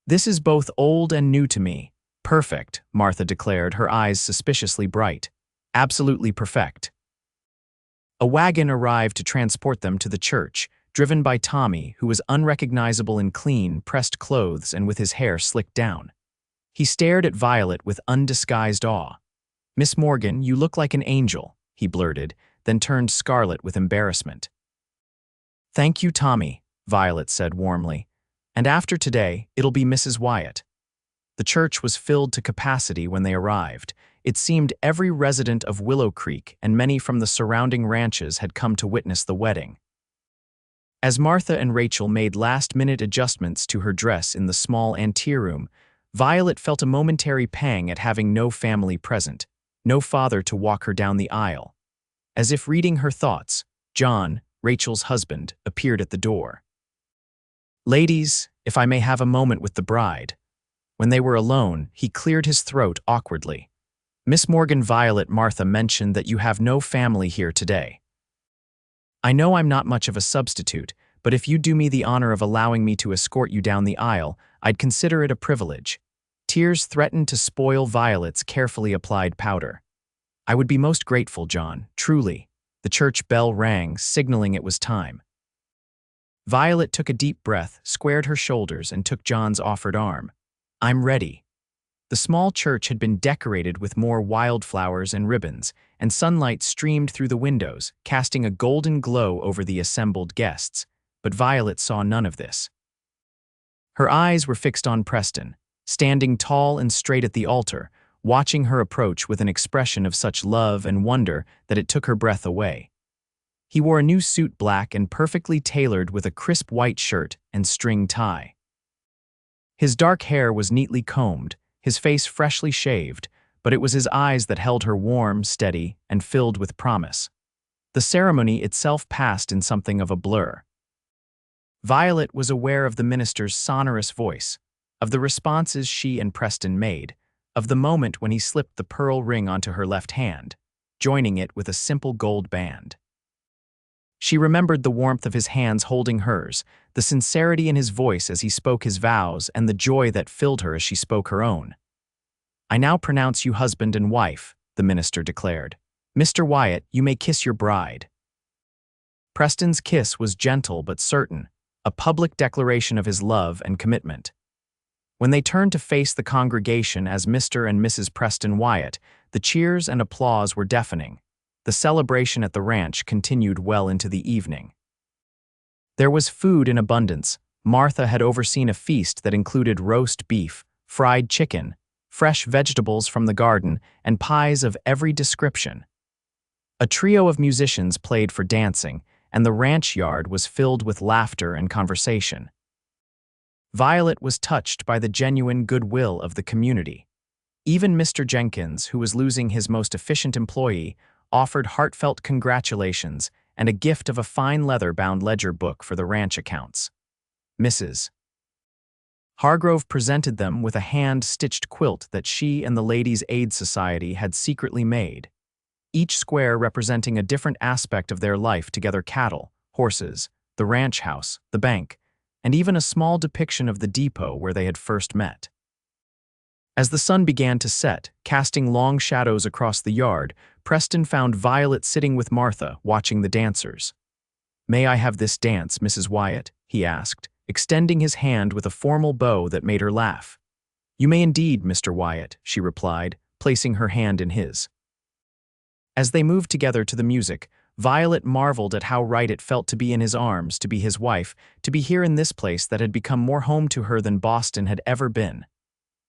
"This is both old and new to me." "Perfect," Martha declared, her eyes suspiciously bright. "Absolutely perfect." A wagon arrived to transport them to the church, driven by Tommy, who was unrecognizable in clean, pressed clothes and with his hair slicked down. He stared at Violet with undisguised awe. "Miss Morgan, you look like an angel," he blurted, then turned scarlet with embarrassment. "Thank you, Tommy," Violet said warmly. "And after today, it'll be Mrs. Wyatt." The church was filled to capacity when they arrived. It seemed every resident of Willow Creek and many from the surrounding ranches had come to witness the wedding. As Martha and Rachel made last-minute adjustments to her dress in the small anteroom, Violet felt a momentary pang at having no family present, no father to walk her down the aisle. As if reading her thoughts, John, Rachel's husband, appeared at the door. "Ladies, if I may have a moment with the bride." When they were alone, he cleared his throat awkwardly. "Miss Morgan, Violet, Martha mentioned that you have no family here today. I know I'm not much of a substitute, but if you do me the honor of allowing me to escort you down the aisle, I'd consider it a privilege." Tears threatened to spoil Violet's carefully applied powder. "I would be most grateful, John, truly." The church bell rang, signaling it was time. Violet took a deep breath, squared her shoulders, and took John's offered arm. "I'm ready." The small church had been decorated with more wildflowers and ribbons, and sunlight streamed through the windows, casting a golden glow over the assembled guests, but Violet saw none of this. Her eyes were fixed on Preston, standing tall and straight at the altar, watching her approach with an expression of such love and wonder that it took her breath away. He wore a new suit, black and perfectly tailored, with a crisp white shirt and string tie. His dark hair was neatly combed, his face freshly shaved, but it was his eyes that held her warm, steady, and filled with promise. The ceremony itself passed in something of a blur. Violet was aware of the minister's sonorous voice, of the responses she and Preston made, of the moment when he slipped the pearl ring onto her left hand, joining it with a simple gold band. She remembered the warmth of his hands holding hers, the sincerity in his voice as he spoke his vows, and the joy that filled her as she spoke her own. "I now pronounce you husband and wife," the minister declared. "Mr. Wyatt, you may kiss your bride." Preston's kiss was gentle but certain, a public declaration of his love and commitment. When they turned to face the congregation as Mr. and Mrs. Preston Wyatt, the cheers and applause were deafening. The celebration at the ranch continued well into the evening. There was food in abundance. Martha had overseen a feast that included roast beef, fried chicken, fresh vegetables from the garden, and pies of every description. A trio of musicians played for dancing, and the ranch yard was filled with laughter and conversation. Violet was touched by the genuine goodwill of the community. Even Mr. Jenkins, who was losing his most efficient employee, offered heartfelt congratulations and a gift of a fine leather-bound ledger book for the ranch accounts. Mrs. Hargrove presented them with a hand-stitched quilt that she and the Ladies' Aid Society had secretly made, each square representing a different aspect of their life together: cattle, horses, the ranch house, the bank, and even a small depiction of the depot where they had first met. As the sun began to set, casting long shadows across the yard, Preston found Violet sitting with Martha, watching the dancers. "May I have this dance, Mrs. Wyatt?" he asked, extending his hand with a formal bow that made her laugh. "You may indeed, Mr. Wyatt," she replied, placing her hand in his. As they moved together to the music, Violet marveled at how right it felt to be in his arms, to be his wife, to be here in this place that had become more home to her than Boston had ever been.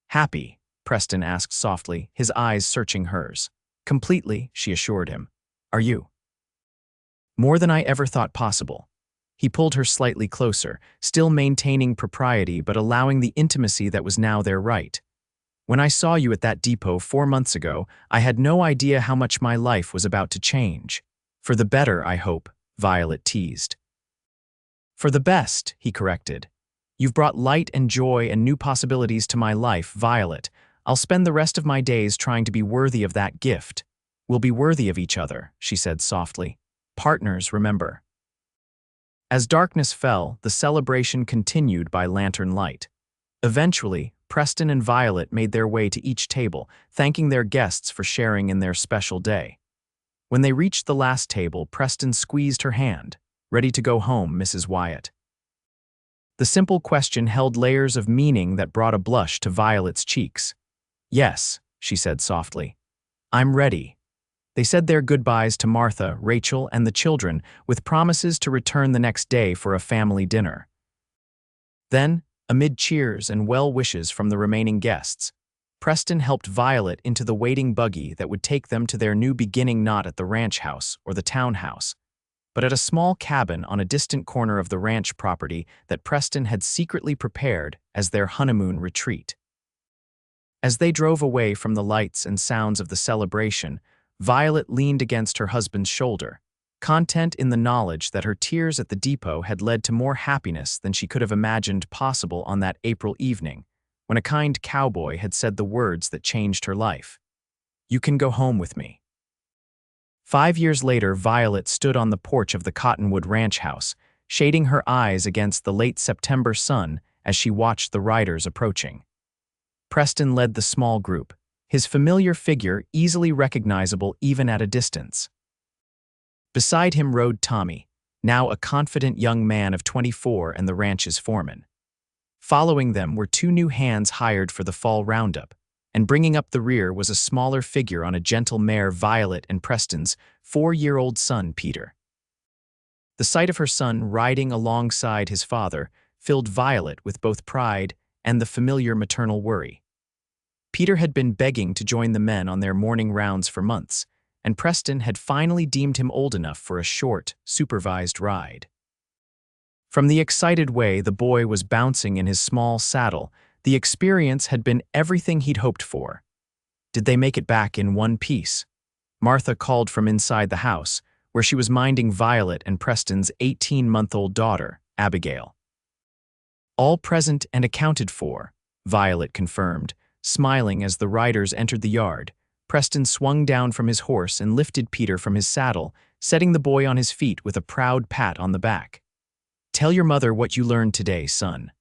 "Happy?" Preston asked softly, his eyes searching hers. "Completely," she assured him. "Are you?" "More than I ever thought possible." He pulled her slightly closer, still maintaining propriety but allowing the intimacy that was now their right. "When I saw you at that depot 4 months ago, I had no idea how much my life was about to change. For the better, I hope," Violet teased. "For the best," he corrected. "You've brought light and joy and new possibilities to my life, Violet. I'll spend the rest of my days trying to be worthy of that gift." "We'll be worthy of each other," she said softly. "Partners, remember." As darkness fell, the celebration continued by lantern light. Eventually, Preston and Violet made their way to each table, thanking their guests for sharing in their special day. When they reached the last table, Preston squeezed her hand. "Ready to go home, Mrs. Wyatt?" The simple question held layers of meaning that brought a blush to Violet's cheeks. "Yes," she said softly. "I'm ready." They said their goodbyes to Martha, Rachel, and the children, with promises to return the next day for a family dinner. Then, amid cheers and well wishes from the remaining guests, Preston helped Violet into the waiting buggy that would take them to their new beginning, not at the ranch house or the townhouse, but at a small cabin on a distant corner of the ranch property that Preston had secretly prepared as their honeymoon retreat. As they drove away from the lights and sounds of the celebration, Violet leaned against her husband's shoulder, content in the knowledge that her tears at the depot had led to more happiness than she could have imagined possible on that April evening, when a kind cowboy had said the words that changed her life. "You can go home with me." 5 years later, Violet stood on the porch of the Cottonwood Ranch house, shading her eyes against the late September sun as she watched the riders approaching. Preston led the small group, his familiar figure easily recognizable even at a distance. Beside him rode Tommy, now a confident young man of 24 and the ranch's foreman. Following them were 2 new hands hired for the fall roundup, and bringing up the rear was a smaller figure on a gentle mare, Violet and Preston's 4-year-old son, Peter. The sight of her son riding alongside his father filled Violet with both pride and the familiar maternal worry. Peter had been begging to join the men on their morning rounds for months, and Preston had finally deemed him old enough for a short, supervised ride. From the excited way the boy was bouncing in his small saddle, the experience had been everything he'd hoped for. Did they make it back in one piece? Martha called from inside the house, where she was minding Violet and Preston's 18-month-old daughter, Abigail. "All present and accounted for," Violet confirmed, smiling as the riders entered the yard. Preston swung down from his horse and lifted Peter from his saddle, setting the boy on his feet with a proud pat on the back. "Tell your mother what you learned today, son."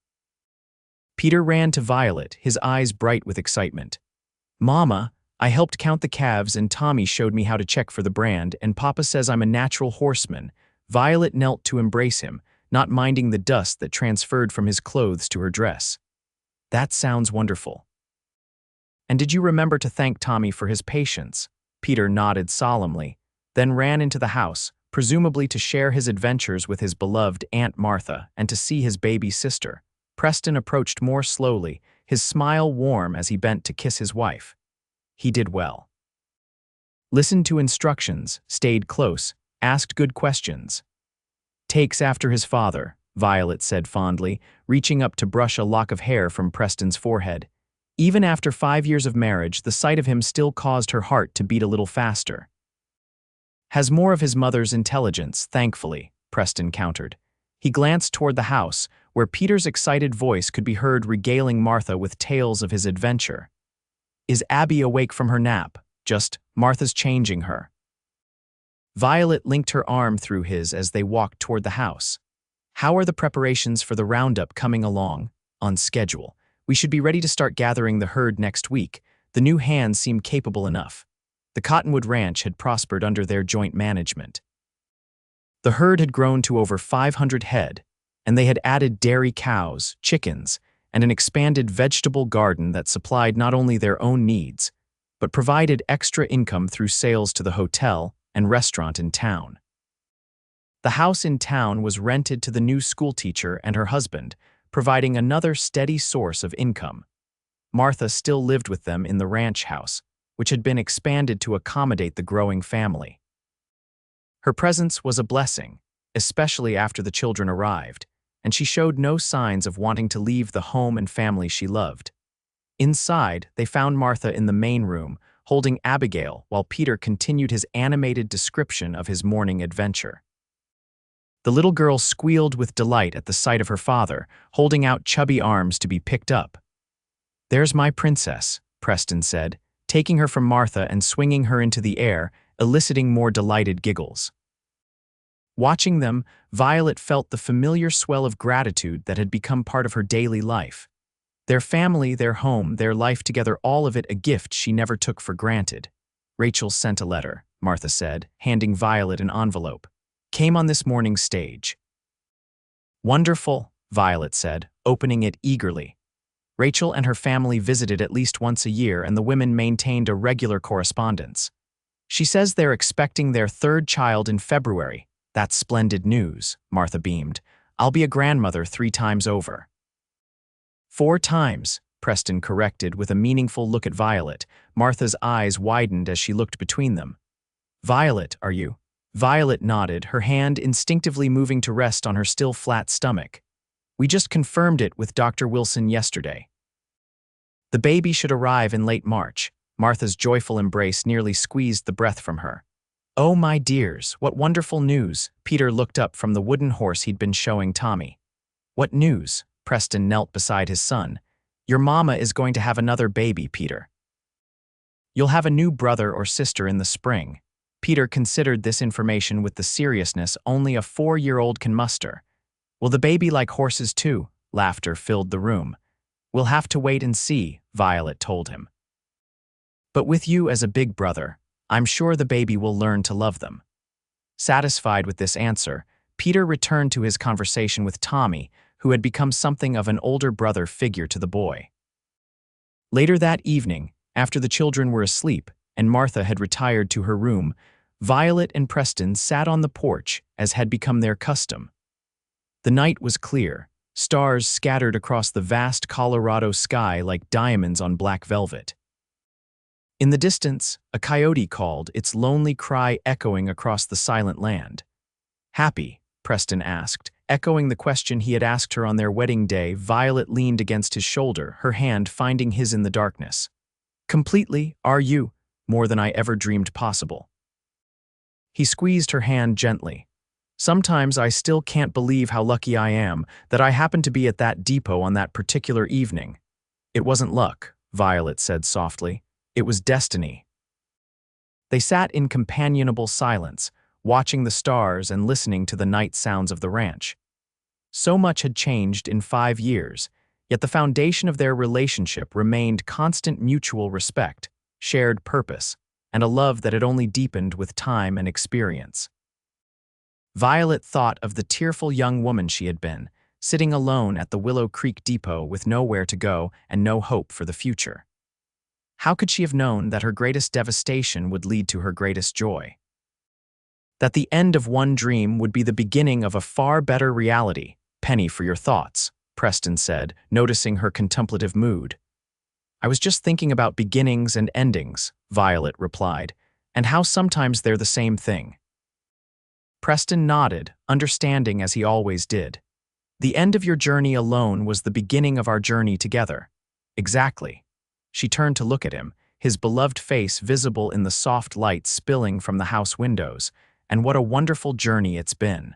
Peter ran to Violet, his eyes bright with excitement. "Mama, I helped count the calves and Tommy showed me how to check for the brand, and Papa says I'm a natural horseman." Violet knelt to embrace him, not minding the dust that transferred from his clothes to her dress. "That sounds wonderful." "And did you remember to thank Tommy for his patience?" Peter nodded solemnly, then ran into the house, presumably to share his adventures with his beloved Aunt Martha and to see his baby sister. Preston approached more slowly, his smile warm as he bent to kiss his wife. He did well. Listened to instructions, stayed close, asked good questions. "Takes after his father," Violet said fondly, reaching up to brush a lock of hair from Preston's forehead. Even after 5 years of marriage, the sight of him still caused her heart to beat a little faster. "Has more of his mother's intelligence, thankfully," Preston countered. He glanced toward the house, where Peter's excited voice could be heard regaling Martha with tales of his adventure. "Is Abby awake from her nap? Just, Martha's changing her." Violet linked her arm through his as they walked toward the house. "How are the preparations for the roundup coming along?" "On schedule. We should be ready to start gathering the herd next week." The new hands seemed capable enough. The Cottonwood Ranch had prospered under their joint management. The herd had grown to over 500 head, and they had added dairy cows, chickens, and an expanded vegetable garden that supplied not only their own needs, but provided extra income through sales to the hotel and restaurant in town. The house in town was rented to the new schoolteacher and her husband, providing another steady source of income. Martha still lived with them in the ranch house, which had been expanded to accommodate the growing family. Her presence was a blessing, especially after the children arrived, and she showed no signs of wanting to leave the home and family she loved. Inside, they found Martha in the main room, holding Abigail while Peter continued his animated description of his morning adventure. The little girl squealed with delight at the sight of her father, holding out chubby arms to be picked up. "There's my princess," Preston said, taking her from Martha and swinging her into the air, eliciting more delighted giggles. Watching them, Violet felt the familiar swell of gratitude that had become part of her daily life. Their family, their home, their life together, all of it a gift she never took for granted. Rachel sent a letter. Martha said, handing Violet an envelope. Came on this morning's stage. Wonderful, Violet said, opening it eagerly. Rachel and her family visited at least once a year, and the women maintained a regular correspondence. She says they're expecting their third child in February. That's splendid news, Martha beamed. I'll be a grandmother 3 times over. 4 times, Preston corrected with a meaningful look at Violet. Martha's eyes widened as she looked between them. Violet, are you? Violet nodded, her hand instinctively moving to rest on her still flat stomach. We just confirmed it with Dr. Wilson yesterday. The baby should arrive in late March. Martha's joyful embrace nearly squeezed the breath from her. Oh, my dears, what wonderful news! Peter looked up from the wooden horse he'd been showing Tommy. What news? Preston knelt beside his son. Your mama is going to have another baby, Peter. You'll have a new brother or sister in the spring. Peter considered this information with the seriousness only a 4-year-old can muster. Will the baby like horses too? Laughter filled the room. We'll have to wait and see, Violet told him. But with you as a big brother, I'm sure the baby will learn to love them. Satisfied with this answer, Peter returned to his conversation with Tommy, who had become something of an older brother figure to the boy. Later that evening, after the children were asleep and Martha had retired to her room, Violet and Preston sat on the porch as had become their custom. The night was clear, stars scattered across the vast Colorado sky like diamonds on black velvet. In the distance, a coyote called, its lonely cry echoing across the silent land. Happy? Preston asked, echoing the question he had asked her on their wedding day. Violet leaned against his shoulder, her hand finding his in the darkness. Completely, are you? More than I ever dreamed possible. He squeezed her hand gently. Sometimes I still can't believe how lucky I am that I happened to be at that depot on that particular evening. It wasn't luck, Violet said softly. It was destiny. They sat in companionable silence, watching the stars and listening to the night sounds of the ranch. So much had changed in 5 years, yet the foundation of their relationship remained constant mutual respect, shared purpose, and a love that had only deepened with time and experience. Violet thought of the tearful young woman she had been, sitting alone at the Willow Creek depot with nowhere to go and no hope for the future. How could she have known that her greatest devastation would lead to her greatest joy? That the end of one dream would be the beginning of a far better reality. Penny for your thoughts, Preston said, noticing her contemplative mood. I was just thinking about beginnings and endings, Violet replied, and how sometimes they're the same thing. Preston nodded, understanding as he always did. The end of your journey alone was the beginning of our journey together. Exactly. She turned to look at him, his beloved face visible in the soft light spilling from the house windows, and what a wonderful journey it's been.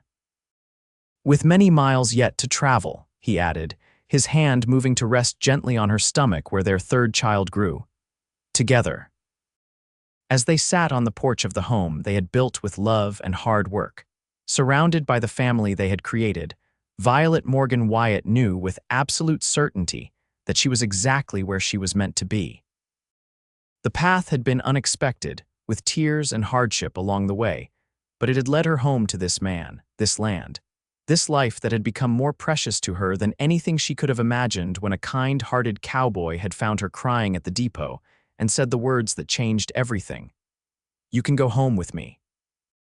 With many miles yet to travel, he added, his hand moving to rest gently on her stomach where their third child grew. Together. As they sat on the porch of the home they had built with love and hard work, surrounded by the family they had created, Violet Morgan Wyatt knew with absolute certainty that she was exactly where she was meant to be. The path had been unexpected, with tears and hardship along the way, but it had led her home to this man, this land, this life that had become more precious to her than anything she could have imagined when a kind-hearted cowboy had found her crying at the depot and said the words that changed everything. You can go home with me.